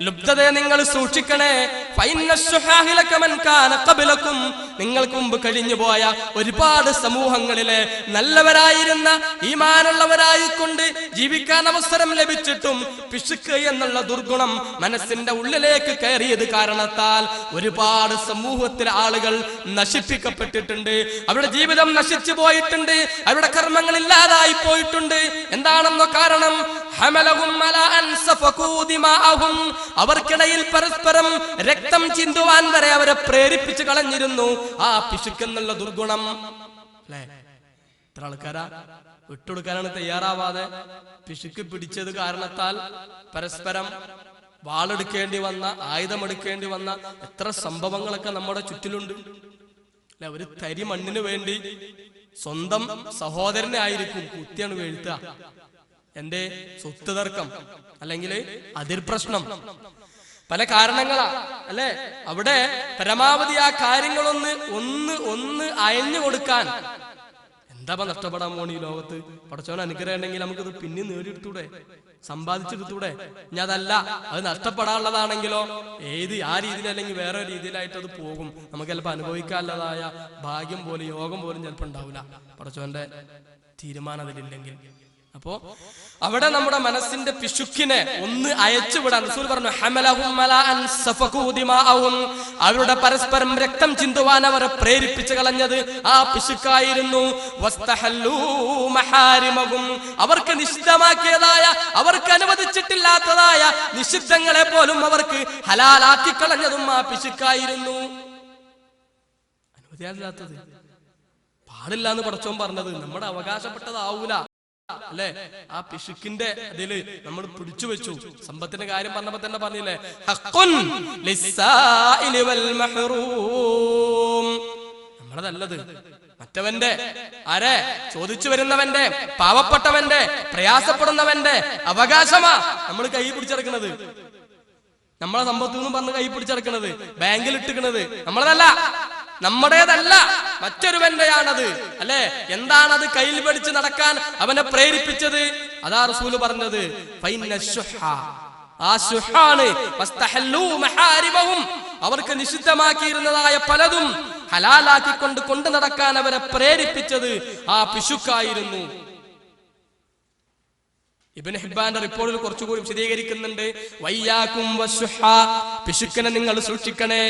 ലുബ്ധതയെ നിങ്ങൾ സൂക്ഷിക്കണേ. ഫഇന്ന അശ്ശുഹാഹ ലകമൻ കാന ഖബലകും, നിങ്ങൾക്ക് മുമ്പ് കഴിഞ്ഞു പോയ ഒരുപാട് സമൂഹങ്ങളിലെ നല്ലവരായിരുന്ന ഈമാനുള്ളവരായിക്കൊണ്ട് ജീവിക്കാൻ അവസരം ലഭിച്ചിട്ടും പിശുക്ക് എന്നുള്ള ദുർഗുണം മനസ്സിന്റെ ഉള്ളിലേക്ക് കയറിയത് കാരണത്താൽ ഒരുപാട് സമൂഹത്തിലെ ആളുകൾ നശിപ്പിക്കപ്പെട്ടിട്ടുണ്ട്, അവരുടെ ജീവിതം നശിച്ചു പോയിട്ടുണ്ട്, അവരുടെ കർമ്മങ്ങൾ ഇല്ലാതായി പോയിട്ടുണ്ട്. എന്താണെന്നോ കാരണം, അവർക്കിടയിൽ പരസ്പരം രക്തം ചിന്തുവാൻ വരെ അവരെ പ്രേരിപ്പിച്ചു കളഞ്ഞിരുന്നു ആ പിശുക്കെന്നുള്ള ദുർഗുണം. എത്ര ആൾക്കാരാ വിട്ടുകൊടുക്കാനാണ് തയ്യാറാവാതെ പിശുക്ക് പിടിച്ചത് കാരണത്താൽ പരസ്പരം വാളെടുക്കേണ്ടി വന്ന, ആയുധമെടുക്കേണ്ടി വന്ന എത്ര സംഭവങ്ങളൊക്കെ നമ്മുടെ ചുറ്റിലുണ്ട് അല്ലെ? ഒരു തരി മണ്ണിന് വേണ്ടി സ്വന്തം സഹോദരനെ ആയിരിക്കും കുത്തിയാണ് വീഴ്ത്തുക. എന്റെ സ്വത്ത് തർക്കം അല്ലെങ്കിൽ അതിർപ്രശ്നം, പല കാരണങ്ങളാ അല്ലെ? അവിടെ പരമാവധി ആ കാര്യങ്ങളൊന്ന് ഒന്ന് അയഞ്ഞു കൊടുക്കാൻ എന്താ നഷ്ടപ്പെടാൻ പോണി ഈ ലോകത്ത്? പടച്ചോൻ അനുഗ്രഹം ഉണ്ടെങ്കിൽ നമുക്കത് പിന്നെ നേടിയെടുത്തൂടെ, സമ്പാദിച്ചെടുത്തൂടെ? ഇനി അതല്ല, അത് നഷ്ടപ്പെടാനുള്ളതാണെങ്കിലോ ആ രീതിയിൽ അല്ലെങ്കിൽ വേറെ രീതിയിലായിട്ട് അത് പോകും. നമുക്ക് ചിലപ്പോൾ അനുഭവിക്കാനുള്ളതായ ഭാഗ്യം പോലും യോഗം പോലും ചിലപ്പോൾ ഉണ്ടാവില്ല, പടച്ചോന്റെ തീരുമാനം അതിലില്ലെങ്കിൽ. അപ്പോ അവിടെ നമ്മുടെ മനസ്സിന്റെ പിശുക്കിനെ ഒന്ന് അയച്ചുവിടാൻ റസൂൽ പറഞ്ഞു, അവരുടെ പരസ്പരം രക്തം ചിന്തുവാൻ അവരെ പ്രേരിപ്പിച്ചു കളഞ്ഞത് ആ പിശുക്കായിരുന്നു. അവർക്ക് നിഷിദ്ധമാക്കിയതായ, അവർക്ക് അനുവദിച്ചിട്ടില്ലാത്തതായ നിഷിദ്ധങ്ങളെ പോലും അവർക്ക് ഹലാലാക്കി കളഞ്ഞതും ആ പിശുക്കായിരുന്നു. അനുവദിയാതില്ലാത്തത് പാടില്ല എന്ന് പടച്ചോൻ പറഞ്ഞത് നമ്മുടെ അവകാശപ്പെട്ടതാവൂല അല്ലെ? ആ പിശുക്കിന്റെ അതില് നമ്മൾ പിടിച്ചു വെച്ചു. സമ്പത്തിന്റെ കാര്യം പറഞ്ഞപ്പോ തന്നെ പറഞ്ഞില്ലേ, നമ്മളതല്ലത് മറ്റവന്റെ, ആരെ? ചോദിച്ചു വരുന്നവന്റെ, പാവപ്പെട്ടവന്റെ, പ്രയാസപ്പെടുന്നവന്റെ അവകാശമാ നമ്മൾ കൈ പിടിച്ചെടുക്കുന്നത്. നമ്മളെ സമ്പത്ത് നിന്നും പറഞ്ഞ് കൈ പിടിച്ചെടുക്കുന്നത്, ബാങ്കിൽ ഇട്ടിക്കുന്നത് നമ്മളതല്ല, നമ്മുടേതല്ല, മറ്റൊരുവന്റെയാണത് അല്ലെ? എന്താണത് കയ്യിൽ പിടിച്ച് നടക്കാൻ അവനെ പ്രേരിപ്പിച്ചത്? അതാ റസൂല് പറഞ്ഞത്, അവർക്ക് നിഷിദ്ധമാക്കിയിരുന്നതായ പലതും ഹലാലാക്കിക്കൊണ്ട് കൊണ്ടു നടക്കാൻ അവരെ പ്രേരിപ്പിച്ചത് ആ പിശുക്കായിരുന്നു. ഇബ്നു ഹിബ്ബാന്റെ റിപ്പോർട്ടിൽ കുറച്ചുകൂടി വിശദീകരിക്കുന്നുണ്ട്, വയ്യാകും വശുഹ, പിശുക്കിനെ നിങ്ങൾ സൂക്ഷിക്കണേ.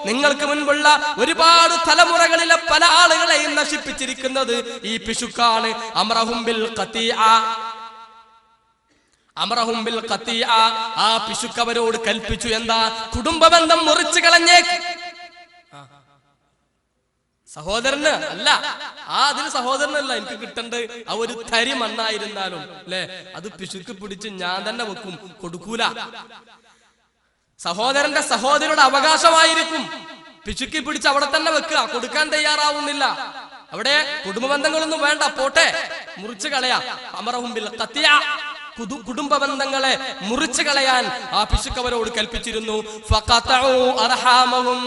നിങ്ങൾക്ക് മുൻപുള്ള ഒരുപാട് തലമുറകളിലെ പല ആളുകളെയും നശിപ്പിച്ചിരിക്കുന്നത് ഈ പിശുക്കാണ്. അംറഹും ബിൽ ഖതീഅ, ആ പിശുക്ക് അവരോട് കൽപ്പിച്ചു, എന്താ? കുടുംബബന്ധം മുറിച്ചു കളഞ്ഞേക്ക്. സഹോദരന് അല്ല, അതിന് സഹോദരനല്ല എനിക്ക് കിട്ടേണ്ട ആ ഒരു തരി മണ്ണായിരുന്നാലും അല്ലെ, അത് പിശുക്ക് പിടിച്ച് ഞാൻ തന്നെ വെക്കും, കൊടുക്കൂല. സഹോദരന്റെ സഹോദരിയുടെ അവകാശമായിരിക്കും, പിശുക്കി പിടിച്ച് അവിടെ തന്നെ വെക്കുക, കൊടുക്കാൻ തയ്യാറാവുന്നില്ല. അവിടെ കുടുംബ ബന്ധങ്ങളൊന്നും വേണ്ട, പോട്ടെ, മുറിച്ചു കളയാ. അമറഹും ബിൽ ഖതിയ, കുടുംബ ബന്ധങ്ങളെ മുറിച്ചു കളയാൻ ആ പിശുക്ക് അവരോട് കൽപ്പിച്ചിരുന്നു. ഫഖതഉ അർഹാമഹും,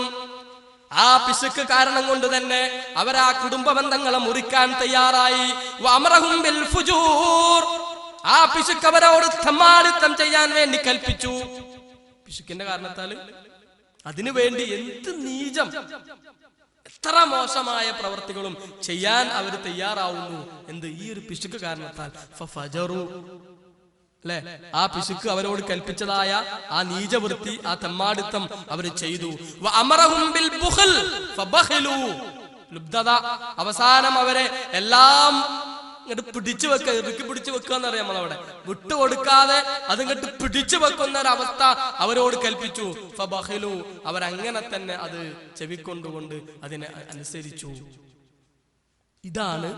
ആ പിശുക്ക് കാരണം കൊണ്ട് തന്നെ അവർ ആ കുടുംബ ബന്ധങ്ങളെ മുറിക്കാൻ തയ്യാറായി. വഅമറഹും ബിൽ ഫുജൂർ, ആ പിശുക്ക് അവരോട് തമ്മാടിത്തം ചെയ്യാൻ വേണ്ടി കൽപ്പിച്ചു. പിശുക്കിന്റെ കാരണത്താൽ അതിനു വേണ്ടി എന്ത് നീചം, എത്ര മോശമായ പ്രവർത്തികളും ചെയ്യാൻ അവർ തയ്യാറാവുന്നു. എന്ത്? ഈ ഒരു പിശുക്ക് കാരണത്താൽ. ഫഫജറു, അല്ലെ? ആ പിശുക്ക് അവരോട് കൽപ്പിച്ചതായ ആ നീചവൃത്തി, ആ തെമ്മാടിത്തം അവർ ചെയ്തു. വഅമറഹും ബിൽ ബുഖൽ ഫബഖലു, ലുബ്ധത, അവസാനം അവരെ എല്ലാം ഇങ്ങോട്ട് പിടിച്ചു വെക്കുക, ഇറുക്കി പിടിച്ചു വെക്കുക എന്നറിയാം നമ്മളവിടെ, വിട്ടുകൊടുക്കാതെ അതിങ്ങോട്ട് പിടിച്ചു വെക്കുന്ന ഒരവസ്ഥ അവരോട് കൽപ്പിച്ചു. ഫബഖലു, അവരങ്ങനെ തന്നെ അത് ചെവിക്കൊണ്ടുകൊണ്ട് അതിനെ അനുസരിച്ചു. ഇതാണ്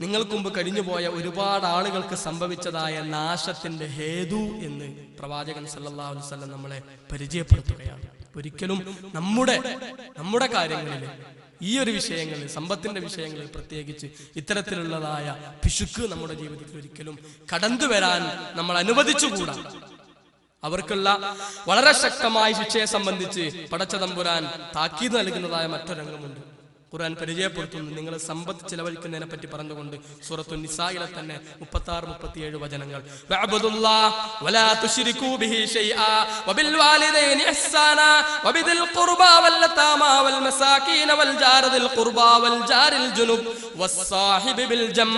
നിങ്ങൾക്ക് മുമ്പ് കഴിഞ്ഞുപോയ ഒരുപാട് ആളുകൾക്ക് സംഭവിച്ചതായ നാശത്തിന്റെ ഹേതു എന്ന് പ്രവാചകൻ സല്ലല്ലാഹു അലൈഹി വസല്ലം നമ്മളെ പരിചയപ്പെടുത്തുകയാണ്. ഒരിക്കലും നമ്മുടെ കാര്യങ്ങളിൽ, ഈ ഒരു വിഷയങ്ങളിൽ, സമ്പത്തിന്റെ വിഷയങ്ങളിൽ പ്രത്യേകിച്ച് ഇത്തരത്തിലുള്ളതായ പിശുക്ക് നമ്മുടെ ജീവിതത്തിൽ ഒരിക്കലും കടന്നു വരാൻ നമ്മൾ അനുവദിച്ചുകൂടാ. അവർക്കുള്ള വളരെ ശക്തമായ ശിക്ഷയെ സംബന്ധിച്ച് പടച്ച തമ്പുരാൻ താക്കീത് നൽകുന്നതായ മറ്റൊരംഗമുണ്ട്. ഖുർആൻ പരിചയപ്പെടുത്തുന്നു, നിങ്ങൾ സമ്പത്ത് ചിലവഴിക്കുന്നതിനെ പറ്റി പറഞ്ഞുകൊണ്ട് സൂറത്തുൻ നിസായിലെ തന്നെ 36-37 വചനങ്ങൾ. വഅബ്ദുല്ലാഹ് വലാ തുശ്രികൂ ബിഹി ശൈആ വബിൽ വാലിദൈനി ഇഹ്സാനാ വബിദിൽ ഖുർബാ വൽ യതാമാ വൽ മസാകീന വൽ ജാരിൽ ഖുർബാ വൽ ജാരിൽ ജുനുബ് വസ്സാഹിബി ബിൽ ജം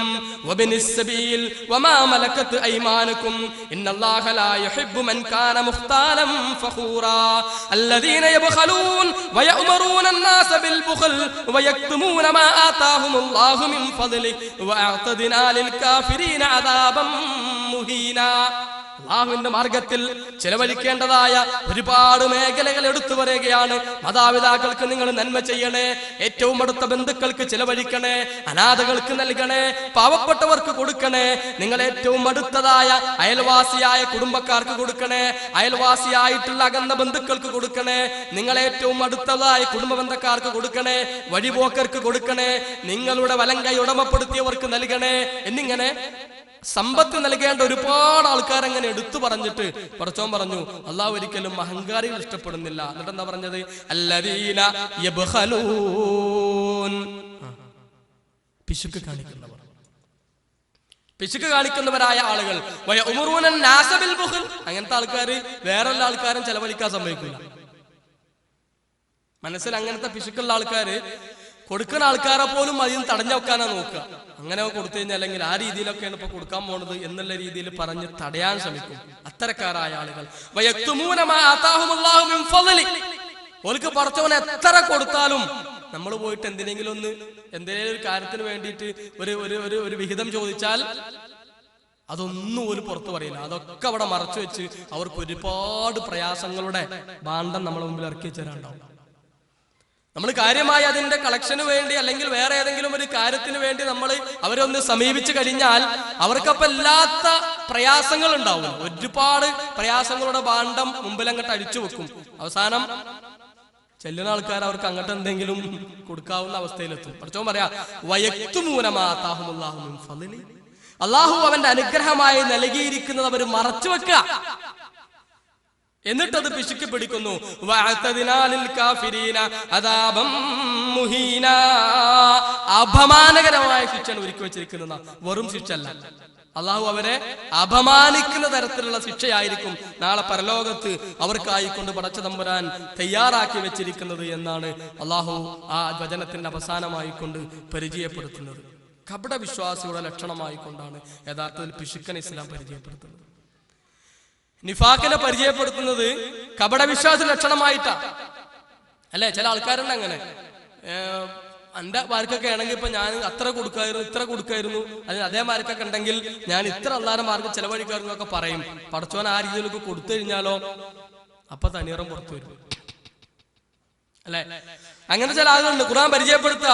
വബിനിസ് സബീൽ വമാ മലകത് അയ്മാനുകും ഇന്നല്ലാഹ ലാ യുഹിബ്ബു മൻ കാന മുഖ്താലൻ ഫഖൂറാ അല്ലദീന യബ്ഖലൂൻ വയഅ്മുറൂന അന്നാസ ബിൽ ബുഖൽ ويكتمون ما آتاهم الله من فضله وأعتدنا للكافرين عذابا مهينا. അള്ളാഹുവിന്റെ മാർഗത്തിൽ ചെലവഴിക്കേണ്ടതായ ഒരുപാട് മേഖലകൾ എടുത്തു പറയുകയാണ്. മാതാപിതാക്കൾക്ക് നിങ്ങൾ നന്മ ചെയ്യണേ, ഏറ്റവും അടുത്ത ബന്ധുക്കൾക്ക് ചെലവഴിക്കണേ, അനാഥകൾക്ക് നൽകണേ, പാവപ്പെട്ടവർക്ക് കൊടുക്കണേ, നിങ്ങൾ ഏറ്റവും അടുത്തതായ അയൽവാസിയായ കുടുംബക്കാർക്ക് കൊടുക്കണേ, അയൽവാസിയായിട്ടുള്ള അകന്ന ബന്ധുക്കൾക്ക് കൊടുക്കണേ, നിങ്ങൾ ഏറ്റവും അടുത്തതായ കുടുംബ ബന്ധക്കാർക്ക് കൊടുക്കണേ, വഴിപോക്കർക്ക് കൊടുക്കണേ, നിങ്ങളുടെ വലങ്കൈ ഉടമപ്പെടുത്തിയവർക്ക് നൽകണേ എന്നിങ്ങനെ സമ്പത്ത് നൽകേണ്ട ഒരുപാട് ആൾക്കാർ അങ്ങനെ എടുത്തു പറഞ്ഞിട്ട് പടച്ചോൻ പറഞ്ഞു അള്ളാഹു ഒരിക്കലും അഹങ്കാരികൾ ഇഷ്ടപ്പെടുന്നില്ല. എന്നിട്ട് എന്താ പറഞ്ഞത്? അല്ലദീന യബ്ഖലൂൻ, പിശുക്ക് കാണിക്കുന്നവർ, പിശുക്ക് കാണിക്കുന്നവരായ ആളുകൾ. വയഉമറൂന നാസ ബിൽ ബുഖൽ, അങ്ങനത്തെ ആൾക്കാർ വേറെയുള്ള ആൾക്കാരും ചെലവഴിക്കാൻ സമ്മതിക്കില്ല. മനസ്സിൽ അങ്ങനത്തെ പിശുക്കുള്ള ആൾക്കാര് കൊടുക്കുന്ന ആൾക്കാരെ പോലും അതിന് തടഞ്ഞു വെക്കാനാ നോക്കുക. അങ്ങനെ കൊടുത്തു കഴിഞ്ഞാൽ അല്ലെങ്കിൽ ആ രീതിയിലൊക്കെയാണ് ഇപ്പൊ കൊടുക്കാൻ പോണത് എന്നുള്ള രീതിയിൽ പറഞ്ഞ് തടയാൻ ശ്രമിക്കും അത്തരക്കാരായ ആളുകൾ. ഓർക്ക് പടച്ചവൻ എത്ര കൊടുത്താലും നമ്മൾ പോയിട്ട് എന്തിനെങ്കിലും ഒരു കാര്യത്തിന് വേണ്ടിയിട്ട് ഒരു വിഹിതം ചോദിച്ചാൽ അതൊന്നും ഒരു പുറത്തു പറയില്ല. അതൊക്കെ അവിടെ മറച്ചു വെച്ച് അവർക്ക് ഒരുപാട് പ്രയാസങ്ങളുടെ ഭാണ്ഡം നമ്മളെ മുമ്പിൽ ഇറക്കി വെച്ചാലുണ്ടാവും. നമ്മൾ കാര്യമായി അതിന്റെ കളക്ഷന് വേണ്ടി അല്ലെങ്കിൽ വേറെ ഏതെങ്കിലും ഒരു കാര്യത്തിന് വേണ്ടി നമ്മൾ അവരെ ഒന്ന് സമീപിച്ചു കഴിഞ്ഞാൽ അവർക്കപ്പം ഇല്ലാത്ത പ്രയാസങ്ങൾ ഉണ്ടാവും. ഒരുപാട് പ്രയാസങ്ങളുടെ ഭാണ്ഡം മുമ്പിൽ അങ്ങോട്ട് അടിച്ചു വെക്കും. അവസാനം ചെല്ലുന്ന ആൾക്കാർ അവർക്ക് അങ്ങോട്ട് എന്തെങ്കിലും കൊടുക്കാവുന്ന അവസ്ഥയിലെത്തും. പഠിച്ചോൻ പറയാ വയക്തുമൂനമാതാഹുമുല്ലാഹു മിൻ ഫളിലി, അള്ളാഹു അവന്റെ അനുഗ്രഹമായി നൽകിയിരിക്കുന്നത് അവർ മറച്ചു വെക്കുക, എന്നിട്ടത് പിശുക്ക് പിടിക്കുന്നു. അപമാനകരമായ ശിക്ഷയാണ് ഒരുക്കി വെച്ചിരിക്കുന്നത്. വെറും ശിക്ഷ അല്ല, അള്ളാഹു അവരെ അപമാനിക്കുന്ന തരത്തിലുള്ള ശിക്ഷയായിരിക്കും നാളെ പരലോകത്ത് അവർക്കായിക്കൊണ്ട് പടച്ച തമ്പുരാൻ തയ്യാറാക്കി വെച്ചിരിക്കുന്നത് എന്നാണ് അള്ളാഹു ആ വചനത്തിന്റെ അവസാനമായിക്കൊണ്ട് പരിചയപ്പെടുത്തുന്നത്. കപട വിശ്വാസിയുടെ ലക്ഷണമായിക്കൊണ്ടാണ് യഥാർത്ഥത്തിൽ പിശുക്കൻ ഇസ്ലാം പരിചയപ്പെടുത്തുന്നത്. നിഫാഖിനെ പരിചയപ്പെടുത്തുന്നത് കപട വിശ്വാസ ലക്ഷണമായിട്ടാ അല്ലെ? ചില ആൾക്കാരുണ്ട് അങ്ങനെ, എന്റെ മാർക്കൊക്കെ ആണെങ്കിൽ ഇപ്പൊ ഞാൻ അത്ര കൊടുക്കായിരുന്നു ഇത്ര കൊടുക്കായിരുന്നു, അല്ലെങ്കിൽ അതേ മാർക്കൊക്കെ ഉണ്ടെങ്കിൽ ഞാൻ ഇത്ര അല്ലാതെ മാർക്ക് ചെലവഴിക്കായിരുന്നു എന്നൊക്കെ പറയും. പടച്ചോൻ ആ രീതിയിലൊക്കെ കൊടുത്തു കഴിഞ്ഞാലോ അപ്പൊ തനിയറം പുറത്തു വരും അല്ലെ? അങ്ങനെ ചില ആളുകളുണ്ട്. ഖുർആൻ പരിചയപ്പെടുത്തുക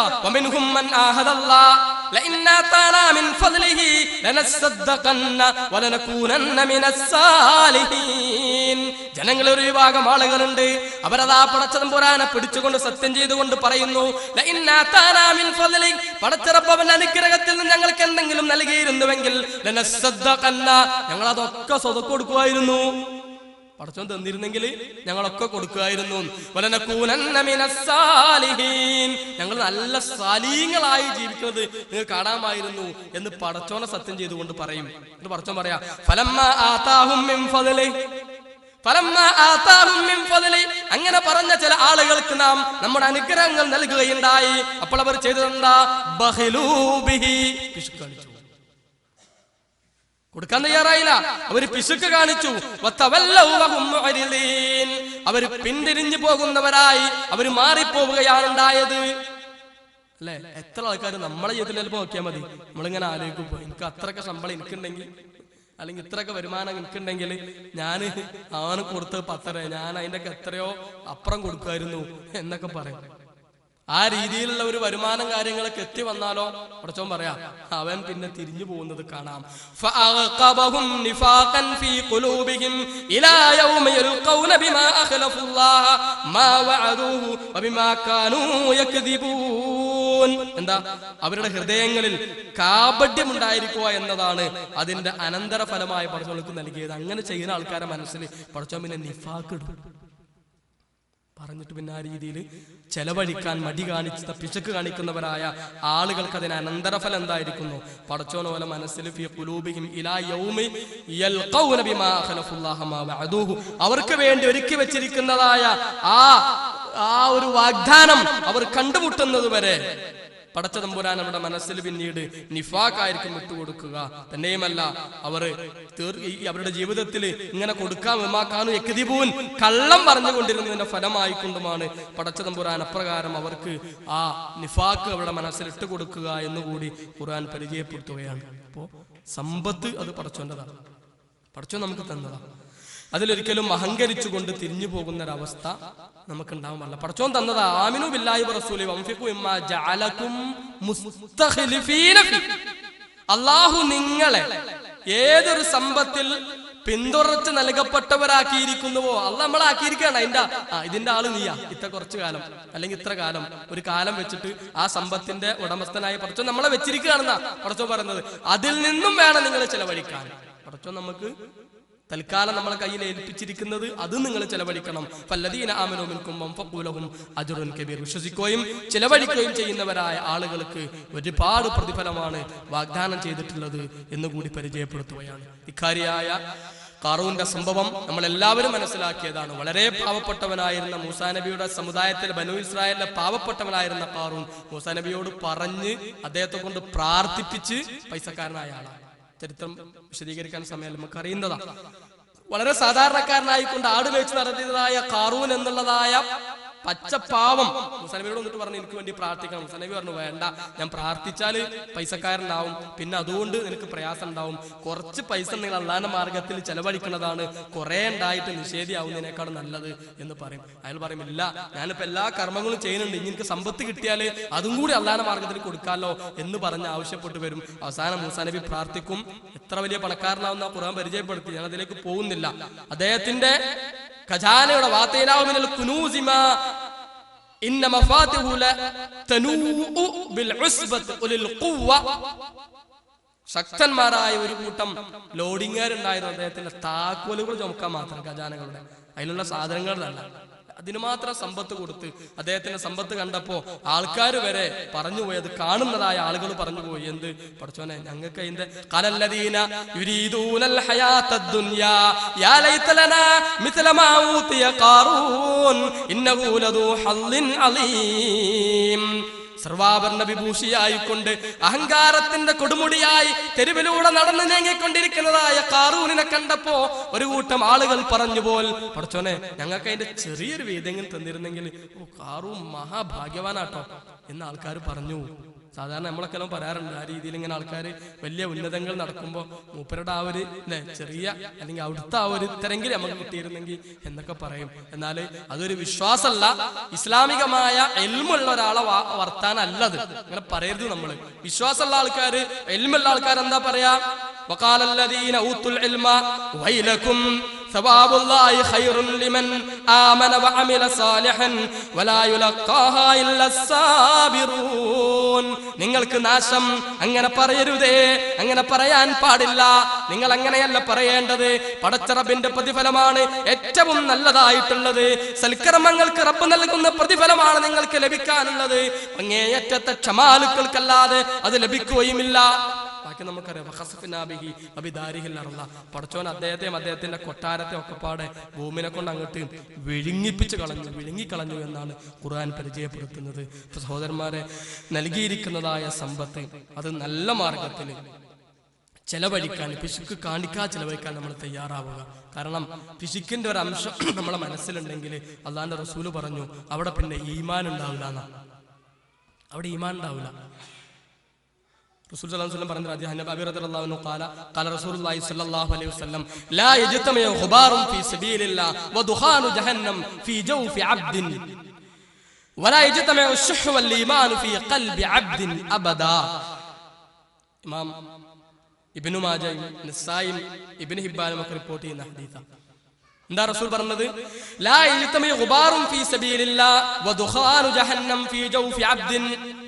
ജനങ്ങൾ ഒരു വിഭാഗം ആളുകളുണ്ട്, അവരതാ പടച്ച തമ്പുരാനെ പിടിച്ചുകൊണ്ട് സത്യം ചെയ്തുകൊണ്ട് പറയുന്നു പടച്ചറപ്പവന്റെ അനുഗ്രഹത്തിൽ നിന്ന് ഞങ്ങൾക്ക് എന്തെങ്കിലും നൽകിയിരുന്നുവെങ്കിൽ ഞങ്ങൾ അതൊക്കെ സ്വതക്ക് കൊടുക്കുമായിരുന്നു. പടച്ചോൻ തന്നിരുന്നെങ്കിൽ ഞങ്ങളൊക്കെ കൊടുക്കുമായിരുന്നു. ഞങ്ങൾ നല്ല സാലീങ്ങളായി ജീവിക്കുന്നത് നിങ്ങൾ കാണാമായിരുന്നു എന്ന് പടച്ചോനെ സത്യം ചെയ്തുകൊണ്ട് പറയും. എന്നിട്ട് പടച്ചോൻ പറയാ അങ്ങനെ പറഞ്ഞ ചില ആളുകൾക്ക് നാം നമ്മുടെ അനുഗ്രഹങ്ങൾ നൽകുകയുണ്ടായി. അപ്പോൾ അവർ ചെയ്തതെന്താ? പിശുക്ക് കൊടുക്കാൻ തയ്യാറായില്ല, അവര് പിശുക്ക് കാണിച്ചു. അവര് പിന്തിരിഞ്ഞു പോകുന്നവരായി അവര് മാറിപ്പോവുകയാണ് ഉണ്ടായത് അല്ലെ? എത്ര ആൾക്കാർ നമ്മളെ ജീവിതത്തിൽ ചിലപ്പോ നോക്കിയാൽ മതി, നമ്മളിങ്ങനെ ആലോചിക്കുമ്പോ എനിക്ക് അത്രയൊക്കെ ശമ്പളം എനിക്കുണ്ടെങ്കിൽ അല്ലെങ്കിൽ ഇത്രയൊക്കെ വരുമാനം എനിക്കുണ്ടെങ്കിൽ ഞാൻ അവന് കൊടുത്ത് 10, ഞാൻ അതിന്റെ എത്രയോ അപ്പുറം കൊടുക്കുമായിരുന്നു എന്നൊക്കെ പറയും. ആ രീതിയിലുള്ള ഒരു വരുമാനം കാര്യങ്ങളൊക്കെ എത്തി വന്നാലോ പടച്ചോൻ പറയാ അവൻ പിന്നെ തിരിഞ്ഞു പോകുന്നത് കാണാം. എന്താ? അവരുടെ ഹൃദയങ്ങളിൽ കാപട്യം ഉണ്ടായിരിക്കുക എന്നതാണ് അതിന്റെ അനന്തരഫലമായി പടച്ചോൾക്ക് നൽകിയത്. അങ്ങനെ ചെയ്യുന്ന ആൾക്കാരെ മനസ്സിൽ പടച്ചോൻ പിന്നെ നിഫാഖ് ഇടും. പറഞ്ഞിട്ട് പിന്നെ ആ രീതിയിൽ ചെലവഴിക്കാൻ മടി കാണിച്ച പിശുക്ക് കാണിക്കുന്നവരായ ആളുകൾക്ക് അതിന് അനന്തരഫലം എന്തായിരിക്കുന്നു? പടച്ചോൻ പോലെ മനസ്സിൽ അവർക്ക് വേണ്ടി ഒരുക്കി വെച്ചിരിക്കുന്നതായ ആ ഒരു വാഗ്ദാനം അവർ കണ്ടുമുട്ടുന്നത് വരെ പടച്ച തമ്പുരാൻ അവരുടെ മനസ്സിൽ പിന്നീട് നിഫാഖായിരിക്കും വിട്ടുകൊടുക്കുക. തന്നെയുമല്ല അവർ അവരുടെ ജീവിതത്തിൽ ഇങ്ങനെ കൊടുക്കാൻ വിമാക്കാനും യക്തിബൂൻ കള്ളം പറഞ്ഞുകൊണ്ടിരുന്നതിന്റെ ഫലമായിക്കൊണ്ടുമാണ് പടച്ച തമ്പുരാൻ അപ്രകാരം അവർക്ക് ആ നിഫാഖ് അവരുടെ മനസ്സിൽ ഇട്ട് കൊടുക്കുക എന്നുകൂടി ഖുർആൻ പരിചയപ്പെടുത്തുകയാണ്. അപ്പോ സമ്പത്ത് അത് പടച്ചോന്റെതാണ്. പടച്ചോൻ നമുക്ക് തന്നതാണ്. അതിലൊരിക്കലും അഹങ്കരിച്ചുകൊണ്ട് തിരിഞ്ഞു പോകുന്നൊരവസ്ഥ നമുക്കുണ്ടാവാൻ പാടില്ല. പടച്ചോൻ തന്നതാ. ആമിനു ബില്ലാഹി വറസൂലി വൻഫിഖു മിമ്മാ ജഅലകും മുസ്തഖ്ലിഫീന ഫീ. അല്ലാഹു നിങ്ങളെ ഏതൊരു സമ്പത്തിൽ പിന്തുടർച്ച് നൽകപ്പെട്ടവരാക്കിയിരിക്കുന്നുവോ അല്ലാഹ് നമ്മളാക്കിയിരിക്കുകയാണ്. ഇതിന്റെ ആള് നീയാ, ഇത്ര കുറച്ചു കാലം അല്ലെങ്കിൽ ഇത്ര കാലം, ഒരു കാലം വെച്ചിട്ട് ആ സമ്പത്തിന്റെ ഉടമസ്ഥനായ പടച്ചോൻ നമ്മളെ വെച്ചിരിക്കുകയാണെന്നാ പടച്ചോൻ പറയുന്നത്. അതിൽ നിന്നും വേണം നിങ്ങൾ ചെലവഴിക്കാൻ. പടച്ചോൻ നമുക്ക് തൽക്കാലം നമ്മളെ കയ്യിൽ ഏൽപ്പിച്ചിരിക്കുന്നത് അത് നിങ്ങൾ ചെലവഴിക്കണം. ഫല്ലദീന ആമനൂ മിൻകും വൻഫഖൂ ലഹും അജ്റുൻ കബീർ. വിശ്വസിക്കുകയും ചെലവഴിക്കുകയും ചെയ്യുന്നവരായ ആളുകൾക്ക് ഒരുപാട് പ്രതിഫലമാണ് വാഗ്ദാനം ചെയ്തിട്ടുള്ളത് എന്നുകൂടി പരിചയപ്പെടുത്തുകയാണ്. ഇക്കാരിയായ ഖാറൂന്റെ സംഭവം നമ്മൾ എല്ലാവരും മനസ്സിലാക്കിയതാണ്. വളരെ പാവപ്പെട്ടവനായിരുന്ന മൂസാ നബിയുടെ സമുദായത്തിൽ ബനൂ ഇസ്രായേലിലെ പാവപ്പെട്ടവനായിരുന്ന ഖാറൂൻ മൂസാ നബിയോട് പറഞ്ഞ് അദ്ദേഹത്തെ കൊണ്ട് പ്രാർത്ഥിപ്പിച്ച് പൈസക്കാരനായ ആളാണ്. ചരിത്രം വിശദീകരിക്കാൻ സമയം നമുക്ക് അറിയുന്നതാണ്. വളരെ സാധാരണക്കാരനായിക്കൊണ്ട് ആട് മേച്ച് നടത്തിയതായ ഖാറൂൻ എന്നുള്ളതായ പച്ചപ്പാവം മൂസാ നബിയോട് വന്നിട്ട് പറഞ്ഞു, എനിക്ക് വേണ്ടി പ്രാർത്ഥിക്കണം. മൂസാ നബി പറഞ്ഞു, വേണ്ട, ഞാൻ പ്രാർത്ഥിച്ചാൽ പൈസക്കാരനാവും, പിന്നെ അതുകൊണ്ട് നിനക്ക് പ്രയാസം ഉണ്ടാവും. കുറച്ച് പൈസ നിങ്ങൾ അള്ളാന്റെ മാർഗത്തിൽ ചെലവഴിക്കുന്നതാണ് കുറെ ഉണ്ടായിട്ട് നിഷേധിയാവുന്നതിനേക്കാളും നല്ലത് എന്ന് പറയും. അയാൾ പറയും, ഇല്ല, ഞാനിപ്പോ എല്ലാ കർമ്മങ്ങളും ചെയ്യുന്നുണ്ട്, ഇനി എനിക്ക് സമ്പത്ത് കിട്ടിയാൽ അതും കൂടി അള്ളാന്റെ മാർഗത്തിൽ കൊടുക്കാമല്ലോ എന്ന് പറഞ്ഞ് ആവശ്യപ്പെട്ട് വരും. അവസാനം മൂസാ നബി പ്രാർത്ഥിക്കും. എത്ര വലിയ പണക്കാരനാവുന്ന ഖുർആൻ പരിചയപ്പെടുത്തി, ഞാൻ അതിലേക്ക് പോകുന്നില്ല. അദ്ദേഹത്തിന്റെ ഖജാനയുടെ വാതൈനാഹു മിനൽ കുനൂസി മാ ഇന്ന മഫാതിഹു ലതനൂഉ ബിൽ ഉസ്ബത്തി ഉലിൽ ഖുവ്വ. ശക്തന്മാരായ ഒരു കൂട്ടം ലോഡിങ്ങുകാരുണ്ടായിരുന്നു. അദ്ദേഹത്തിന്റെ താക്കോലുകൾ ചുമക്കാൻ മാത്രം, ഖജാനകളുടെ അതിലുള്ള സാധനങ്ങളല്ല. അതിന് മാത്രം സമ്പത്ത് കൊടുത്ത് അദ്ദേഹത്തിന്റെ സമ്പത്ത് കണ്ടപ്പോ ആൾക്കാർ വരെ പറഞ്ഞുപോയി, അത് കാണുന്നതായ ആളുകൾ പറഞ്ഞുപോയി, എന്ത് പടച്ചോനെ, ഞങ്ങൾക്ക് അതിന്റെ ഖലല്ലദീന യുരീദൂനൽ ഹയാത്തദ് ദുനിയാ യാ ലൈത ലനാ മിത്ല മാ ഊതിയ ഖാറൂൻ ഇന്നഹു ലദൂ ഹള്ളിൻ അലീം. സർവാഭരണ വിഭൂഷിയായിക്കൊണ്ട് അഹങ്കാരത്തിന്റെ കൊടുമുടിയായി തെരുവിലൂടെ നടന്നു നീങ്ങിക്കൊണ്ടിരിക്കുന്നതായ ഖാറൂനിനെ കണ്ടപ്പോ ഒരു കൂട്ടം ആളുകൾ പറഞ്ഞു പോൽ, പടച്ചോനെ, ഞങ്ങൾക്ക് അതിന്റെ ചെറിയൊരു വീതെങ്കിലും തന്നിരുന്നെങ്കിൽ ഖാറൂൻ മഹാഭാഗ്യവാനാട്ടോ എന്ന് ആൾക്കാർ പറഞ്ഞു. സാധാരണ നമ്മളൊക്കെ എല്ലാം പറയാറുണ്ട്, ആ രീതിയിൽ ഇങ്ങനെ ആൾക്കാർ വലിയ ഉന്നതങ്ങൾ നടക്കുമ്പോൾ മൂപ്പരുടെ ആ ഒരു ചെറിയ അല്ലെങ്കിൽ അവിടുത്തെ ആ ഒരു ഇത്തരെങ്കിലും നമുക്ക് കിട്ടിയിരുന്നെങ്കിൽ എന്നൊക്കെ പറയും. എന്നാൽ അതൊരു വിശ്വാസമല്ല, ഇസ്ലാമികമായ എൽമുള്ള ഒരാളെ വർത്താനല്ലത്. അങ്ങനെ പറയരുത്. നമ്മള് വിശ്വാസമുള്ള ആൾക്കാർ, എൽമുള്ള ആൾക്കാർ എന്താ പറയാ, വഖാലല്ലദീന ഊത്തുൽ ഇൽമ വൈലകും സവാബുല്ലാഹി ഖൈറുൻ ലിമൻ ആമന വഅമില സാലിഹൻ വലാ യുലഖാഹാ ഇല്ലസ് സാബിറൂൻ. നിങ്ങൾക്ക് നാശം, അങ്ങനെ പറയരുതേ, അങ്ങനെ പറയാൻ പാടില്ല. നിങ്ങൾ അങ്ങനെയല്ല പറയേണ്ടത്. പടച്ച റബ്ബിന്റെ പ്രതിഫലമാണ് ഏറ്റവും നല്ലതായിട്ടുള്ളത്. സൽക്കർമ്മങ്ങൾക്ക് റബ്ബ് നൽകുന്ന പ്രതിഫലമാണ് നിങ്ങൾക്ക് ലഭിക്കാനുള്ളത്. അങ്ങേയറ്റത്തെ ക്ഷമാലുക്കൾക്കല്ലാതെ അത് ലഭിക്കുകയുമില്ല. ബാക്കി നമുക്കറിയാം. പടച്ചോൻ അദ്ദേഹത്തെയും അദ്ദേഹത്തിന്റെ കൊട്ടാരത്തെ ഒക്കെ പാടെ ഭൂമിനെ കൊണ്ട് അങ്ങോട്ട് വിഴുങ്ങിക്കളഞ്ഞു എന്നാണ് ഖുർആൻ പരിചയപ്പെടുത്തുന്നത്. സഹോദരന്മാരെ, നൽകിയിരിക്കുന്നതായ സമ്പത്ത് അത് നല്ല മാർഗത്തിൽ ചെലവഴിക്കാൻ, പിശുക്ക് ചെലവഴിക്കാൻ നമ്മൾ തയ്യാറാവുക. കാരണം പിശുക്കിന്റെ ഒരു അംശം നമ്മളെ മനസ്സിലുണ്ടെങ്കിൽ അള്ളാന്റെ റസൂല് പറഞ്ഞു, അവിടെ പിന്നെ ഈമാൻ ഉണ്ടാവില്ല എന്നാ. അവിടെ ഈമാൻ ഉണ്ടാവില്ല. റസൂൽ സല്ലല്ലാഹു അലൈഹി വസല്ലം പറഞ്ഞു, ഹദീസ് അബീ റളിയല്ലാഹു അൻഹു ഖാല റസൂലുള്ളാഹി സ്വല്ലല്ലാഹു അലൈഹി വസല്ലം ലാ യജ്തമഉ ഖുബാറുൻ ഫീ സബീലില്ലാഹ് വദുഖാനു ജഹന്നം ഫീ ജൗഫി അബ്ദിൻ വലാ യജ്തമഉ അശ്ശുഹ് വൽ ഈമാൻ ഫീ ഖൽബി അബ്ദിൻ അബദാ. ഇമാം ഇബ്നു മാജയും നസായിയും ഇബ്നു ഹിബ്ബാനും ഒക്കെ റിപ്പോർട്ട് ചെയ്യുന്ന ഹദീസാണ്. എന്താ റസൂൽ പറഞ്ഞത്? ലാ യജ്തമഉ ഖുബാറുൻ ഫീ സബീലില്ലാഹ് വദുഖാനു ജഹന്നം ഫീ ജൗഫി അബ്ദിൻ.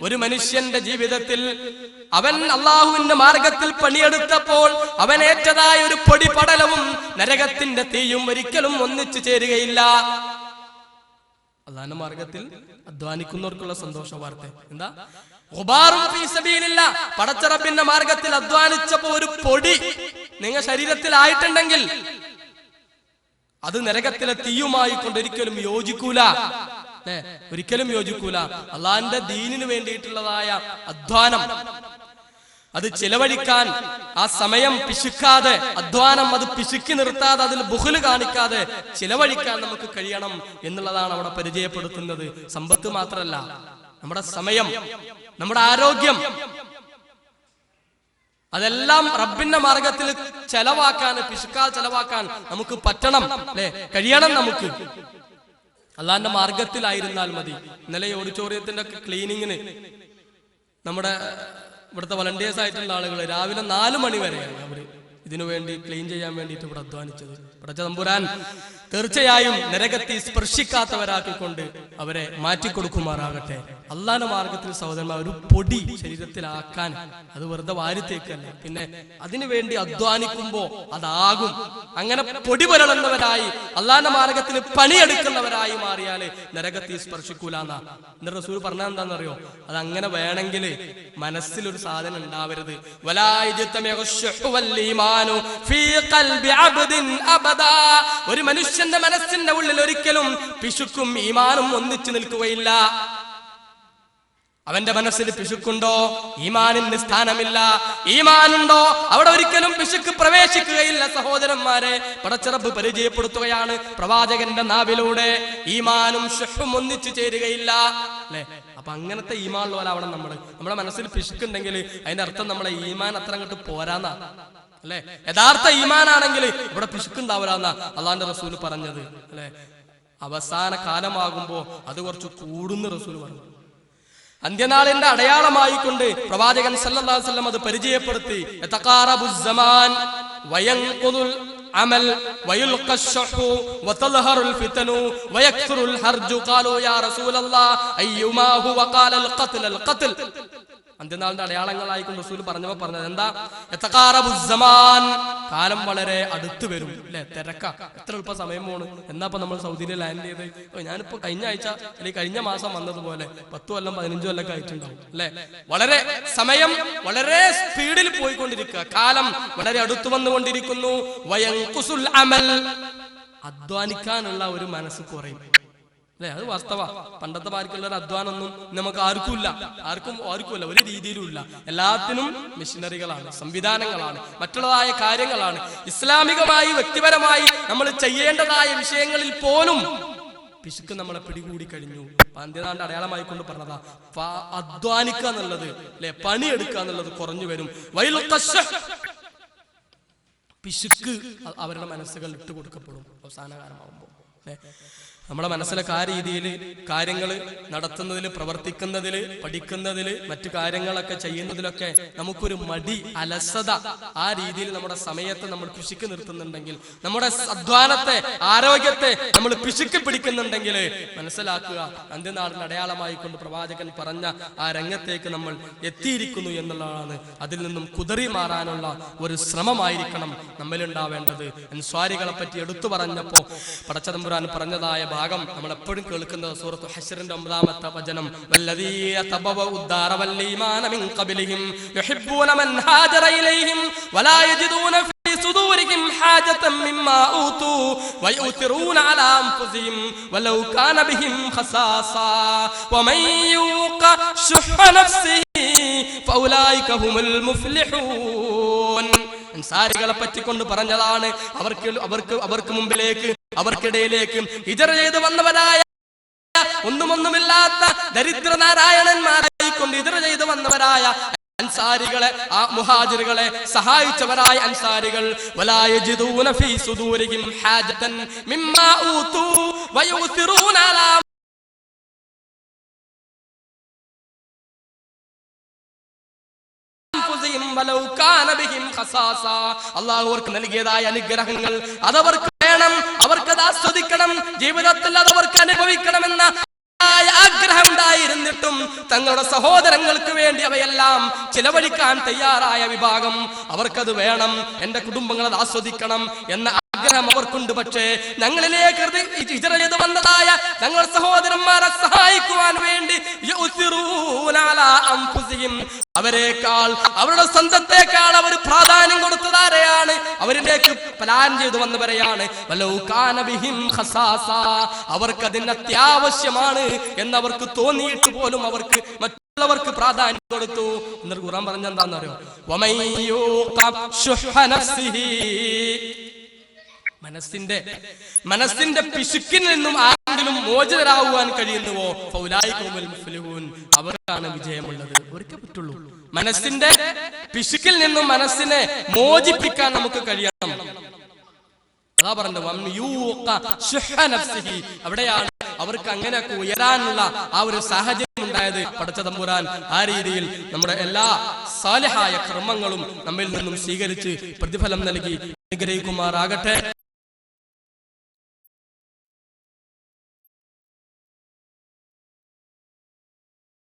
ഒരു മനുഷ്യന്റെ ജീവിതത്തിൽ അവൻ അള്ളാഹുവിന്റെ മാർഗത്തിൽ പണിയെടുത്തപ്പോൾ അവനേറ്റതായ ഒരു പൊടിപടലവും നരകത്തിന്റെ തീയും ഒരിക്കലും ഒന്നിച്ചു ചേരുകയില്ല. അള്ളാഹുവിന്റെ മാർഗത്തിൽ അധ്വാനിക്കുന്നവർക്കുള്ള സന്തോഷ വാർത്ത എന്താ? പടച്ച റബ്ബിന്റെ മാർഗത്തിൽ അധ്വാനിച്ചപ്പോ ഒരു പൊടി നിങ്ങൾ ശരീരത്തിലായിട്ടുണ്ടെങ്കിൽ അത് നരകത്തിലെ തീയുമായി കൊണ്ട് ഒരിക്കലും യോജിക്കൂല. ഒരിക്കലും യോജിക്കൂല. അള്ളാഹിന്റെ ദീനിന് വേണ്ടിയിട്ടുള്ളതായ അധ്വാനം അത് ചെലവഴിക്കാൻ ആ സമയം പിശുക്കാതെ, അധ്വാനം അത് പിശുക്കി നിർത്താതെ, അതിൽ ബുഖ്ല് കാണിക്കാതെ ചെലവഴിക്കാൻ നമുക്ക് കഴിയണം എന്നുള്ളതാണ് അവിടെ പരിചയപ്പെടുത്തുന്നത്. സമ്പത്ത് മാത്രമല്ല, നമ്മുടെ സമയം, നമ്മുടെ ആരോഗ്യം, അതെല്ലാം റബ്ബിന്റെ മാർഗത്തിൽ ചെലവാക്കാൻ, പിശുക്കാൽ ചെലവാക്കാൻ നമുക്ക് പറ്റണം, അല്ലെ, കഴിയണം. നമുക്ക് അള്ളാന്റെ മാർഗത്തിലായിരുന്നാൽ മതി. ഇന്നലെ ഓഡിറ്റോറിയത്തിന്റെ ക്ലീനിങ്ങിന് നമ്മുടെ ഇവിടുത്തെ വളണ്ടിയേഴ്സ് ആയിട്ടുള്ള ആളുകൾ രാവിലെ 4 മണി വരെയാണ് അവര് ഇതിനു വേണ്ടി ക്ലീൻ ചെയ്യാൻ വേണ്ടിയിട്ട് ഇവിടെ അധ്വാനിച്ചത്. പടച്ച തമ്പുരാൻ തീർച്ചയായും നരകത്തെ സ്പർശിക്കാത്തവരാക്കിക്കൊണ്ട് അവരെ മാറ്റിക്കൊടുക്കുമാറാകട്ടെ. അള്ളാന്റെ മാർഗത്തിൽ സഹോദരന്മാർ ഒരു പൊടി ശരീരത്തിലാക്കാൻ അത് വെറുതെ വാരിത്തേക്കല്ല, പിന്നെ അതിനു വേണ്ടി അധ്വാനിക്കുമ്പോ അതാകും. അങ്ങനെ പൊടി പുരളുന്നവരായി അള്ളാന്റെ മാർഗത്തിൽ പണിയെടുക്കുന്നവരായി മാറിയാല് നരകത്തെ സ്പർശിക്കൂലെന്നാ എന്റെ റസൂൽ പറഞ്ഞാൽ എന്താണെന്നറിയോ? അത് അങ്ങനെ വേണമെങ്കിൽ മനസ്സിലൊരു സാധനം ഉണ്ടാവരുത്. ഒരു മനുഷ്യന്റെ മനസ്സിന്റെ ഉള്ളിൽ ഒരിക്കലും പിശുക്കും ഈമാനും ഒന്നിച്ചു നിൽക്കുകയില്ല. അവന്റെ മനസ്സിൽ പിശുക്കുണ്ടോ, ഈമാനിന് സ്ഥാനമില്ല. ഈമാനുണ്ടോ, അവിടെ ഒരിക്കലും പിശുക്ക് പ്രവേശിക്കുകയില്ല. സഹോദരന്മാരെ, പടച്ചറബ് പരിചയപ്പെടുത്തുകയാണ് പ്രവാചകന്റെ നാവിലൂടെ, ഈമാനും ശുഹും ഒന്നിച്ചു ചേരുകയില്ല, അല്ലെ? അപ്പൊ അങ്ങനത്തെ ഈമാനുള്ളവരാവണം നമ്മള്. നമ്മുടെ മനസ്സിൽ പിശുക്കുണ്ടെങ്കിൽ അതിന്റെ അർത്ഥം നമ്മളെ ഈമാൻ അത്ര അങ്ങോട്ട് പോരാന്നാ, അല്ലെ? യഥാർത്ഥ ഈമാനാണെങ്കിൽ ഇവിടെ പിശുക്കുണ്ടാവൂലെന്നാ അള്ളാന്റെ റസൂൽ പറഞ്ഞത്, അല്ലെ? അവസാന കാലമാകുമ്പോ അത് കുറച്ച് കൂടുന്ന റസൂൽ പറഞ്ഞു. അന്ത്യനാളിന്റെ അടയാളമായിക്കൊണ്ട് പ്രവാചകൻ സല്ലല്ലാഹു അലൈഹി വസല്ലം അത് പരിചയപ്പെടുത്തി. യതഖാറബുസ്സമാൻ വയൻഖുദുൽ അമൽ വയുൽഖശ്ശഹു വതൽഹറുൽ ഫിതനു വയക്സുറുൽ ഹർജു ഖാലു യാ റസൂലല്ലാഹ് അയ്യുമാ ഹുവ ഖാലൽ ഖത്ൽ. അന്ത്യനാളിന്റെ അടയാളങ്ങളായിക്കൊണ്ട് റസൂൽ പറഞ്ഞത് എന്താ? യതഖാറബുസ്സമാൻ, കാലം വളരെ അടുത്ത് വരും, അല്ലെ? തിരക്ക, എത്ര എളുപ്പ സമയം പോണ്. എന്നാ നമ്മൾ സൗദിയിൽ ലാൻഡ് ചെയ്ത്, ഞാനിപ്പോ കഴിഞ്ഞ ആഴ്ച അല്ലെങ്കിൽ കഴിഞ്ഞ മാസം വന്നതുപോലെ 10 കൊല്ലം 15 കൊല്ലൊക്കെ ആയിട്ടുണ്ടാവും, അല്ലെ? വളരെ സമയം വളരെ സ്പീഡിൽ പോയിക്കൊണ്ടിരിക്കുക, കാലം വളരെ അടുത്തു വന്നുകൊണ്ടിരിക്കുന്നു. വയൻഖുസുൽ അമൽ, അധ്വാനിക്കാനുള്ള ഒരു മനസ്സ് കുറയും, അല്ലെ? അത് വാസ്തവ. പണ്ടത്തെ മാർക്കുള്ള ഒരു അധ്വാനമൊന്നും നമുക്ക് ആർക്കുമില്ല, ആർക്കുമില്ല, ഒരു രീതിയിലും ഇല്ല. എല്ലാത്തിനും മെഷീനറികളാണ്, സംവിധാനങ്ങളാണ്, മറ്റുള്ളതായ കാര്യങ്ങളാണ്. ഇസ്ലാമികമായി വ്യക്തിപരമായി നമ്മൾ ചെയ്യേണ്ടതായ വിഷയങ്ങളിൽ പോലും പിശുക്ക് നമ്മളെ പിടികൂടി കഴിഞ്ഞു. അന്ത്യനാളിന്റെ അടയാളമായി കൊണ്ട് പറഞ്ഞതാ, അധ്വാനിക്കുക എന്നുള്ളത്, അല്ലെ, പണിയെടുക്കുക എന്നുള്ളത് കുറഞ്ഞു വരും. പിശുക്ക് അവരുടെ മനസ്സുകൾ ഇട്ടുകൊടുക്കപ്പെടും അവസാന കാലമാകുമ്പോൾ, അല്ലെ? നമ്മുടെ മനസ്സിലൊക്കെ ആ രീതിയിൽ കാര്യങ്ങൾ നടത്തുന്നതിൽ, പ്രവർത്തിക്കുന്നതിൽ, പഠിക്കുന്നതിൽ, മറ്റു കാര്യങ്ങളൊക്കെ ചെയ്യുന്നതിലൊക്കെ നമുക്കൊരു മടി, അലസത, ആ രീതിയിൽ നമ്മുടെ സമയത്തെ നമ്മൾ പിശുക്ക് നിർത്തുന്നുണ്ടെങ്കിൽ, നമ്മുടെ അധ്വാനത്തെ, ആരോഗ്യത്തെ നമ്മൾ പിശുക്ക് പിടിക്കുന്നുണ്ടെങ്കിൽ മനസ്സിലാക്കുക, അന്ത്യനാളിന് അടയാളമായി കൊണ്ട് പ്രവാചകൻ പറഞ്ഞ ആ രംഗത്തേക്ക് നമ്മൾ എത്തിയിരിക്കുന്നു എന്നുള്ളതാണ്. അതിൽ നിന്നും കുതറി മാറാനുള്ള ഒരു ശ്രമമായിരിക്കണം നമ്മളുണ്ടാവേണ്ടത്. അൻസ്വാരികളെ പറ്റി എടുത്തു പറഞ്ഞപ്പോ പടച്ചതമ്പുരാൻ പറഞ്ഞതായ ഭാഗം നമ്മൾ എപ്പോഴും കേൾക്കുന്നത് സൂറത്തു ഹശ്റിന്റെ 9-ാമത്തെ വചനം, വല്ലദീന തബവഉ ദാറ വൽ ഈമാന മിൻ ഖബ്ലിഹിം യുഹിബ്ബൂന മൻ ഹാജറ ഇലൈഹിം വലാ യജിദൂന ഫീ സുദൂരിഹിം ഹാജതൻ മിമ്മാ ഊതു വയുതിറൂന അലാ അൻഫുസിഹിം വലൗ കാന ബിഹിം ഖസാസാ വമൻ യൂഖ ശുഹ്ഹ നഫ്സിഹി ഫൗലൈക ഹുമുൽ മുഫ്ലിഹൂൻ. അൻസാരികളെ പറ്റിക്കൊണ്ട് പറഞ്ഞതാണ്, അവർക്ക് മുമ്പിലേക്ക്, അവർക്കിടയിലേക്ക് ഹിജറ ചെയ്ത് വന്നവരായ, ഒന്നുമില്ലാത്ത ദരിദ്രനാരായണന്മാരായിക്കൊണ്ട് ഹിജറ ചെയ്ത് വന്നവരായ അൻസാരികളെ, ആ മുഹാജിറുകളെ സഹായിച്ചവരായ അൻസാരികൾ, വലാ യജിദൂന ഫീ സുദൂരിഹിം ഹാജതൻ മിമ്മാ ഊതു വയുതിറൂന അലാ അല്ലാഹു അവർക്ക് നൽകിയതായ അനുഗ്രഹങ്ങൾ അതവർക്ക് വേണം, അവർക്കത് ആസ്വദിക്കണം, ജീവിതത്തിൽ അതവർക്ക് അനുഭവിക്കണമെന്ന ആഗ്രഹം ഉണ്ടായിരുന്നിട്ടും തങ്ങളുടെ സഹോദരങ്ങൾക്ക് വേണ്ടി അവയെല്ലാം ചിലവഴിക്കാൻ തയ്യാറായ വിഭാഗം, അവർക്കത് വേണം, എന്റെ കുടുംബങ്ങൾ അത് ആസ്വദിക്കണം എന്ന ആഗ്രഹം അവർക്കുണ്ട്. പക്ഷേ ഞങ്ങളിലേക്ക് ഹിജറ ചെയ്ത് വന്നതായ ഞങ്ങളുടെ സഹോദരന്മാരെ സഹായിക്കുവാൻ വേണ്ടി അവരെക്കാൾ, അവരുടെ സ്വന്തത്തെക്കാൾ അവർ പ്രാധാന്യം കൊടുത്തതാരെയാണ്? അവരിലേക്ക് പ്ലാൻ ചെയ്തു വന്നവരെയാണ്. അവർക്കതിന് അത്യാവശ്യമാണ് എന്നവർക്ക് തോന്നിയിട്ട് പോലും അവർക്ക് മറ്റുള്ളവർക്ക് പ്രാധാന്യം കൊടുത്തു. എന്നിട്ട് ഖുർആൻ പറഞ്ഞെന്താണെന്നറിയോ? മനസ്സിന്റെ പിശുക്കിൽ നിന്നും ആരെങ്കിലും മോചിതരാകുവാൻ കഴിയുന്നുവോ ഫൗലായികുൽ മുഫ്ലിഹൂൻ, അവർക്കാണ് വിജയമുള്ളത്. അവർക്കേ പറ്റുള്ളൂ. മനസ്സിന്റെ പിശുക്കിൽ നിന്നും മനസ്സിനെ മോചിപ്പിക്കാൻ നമുക്ക് കഴിയണം. അതാ പറഞ്ഞത് അവിടെയാണ് അവർക്ക് അങ്ങനെയൊക്കെ ഉയരാനുള്ള ആ ഒരു സാഹചര്യം ഉണ്ടായത്. പടച്ച തമ്പുരാൻ ആ രീതിയിൽ നമ്മുടെ എല്ലാ സാലിഹായ കർമ്മങ്ങളും നമ്മിൽ നിന്നും സ്വീകരിച്ച് പ്രതിഫലം നൽകി അനുഗ്രഹിക്കുമാറാകട്ടെ.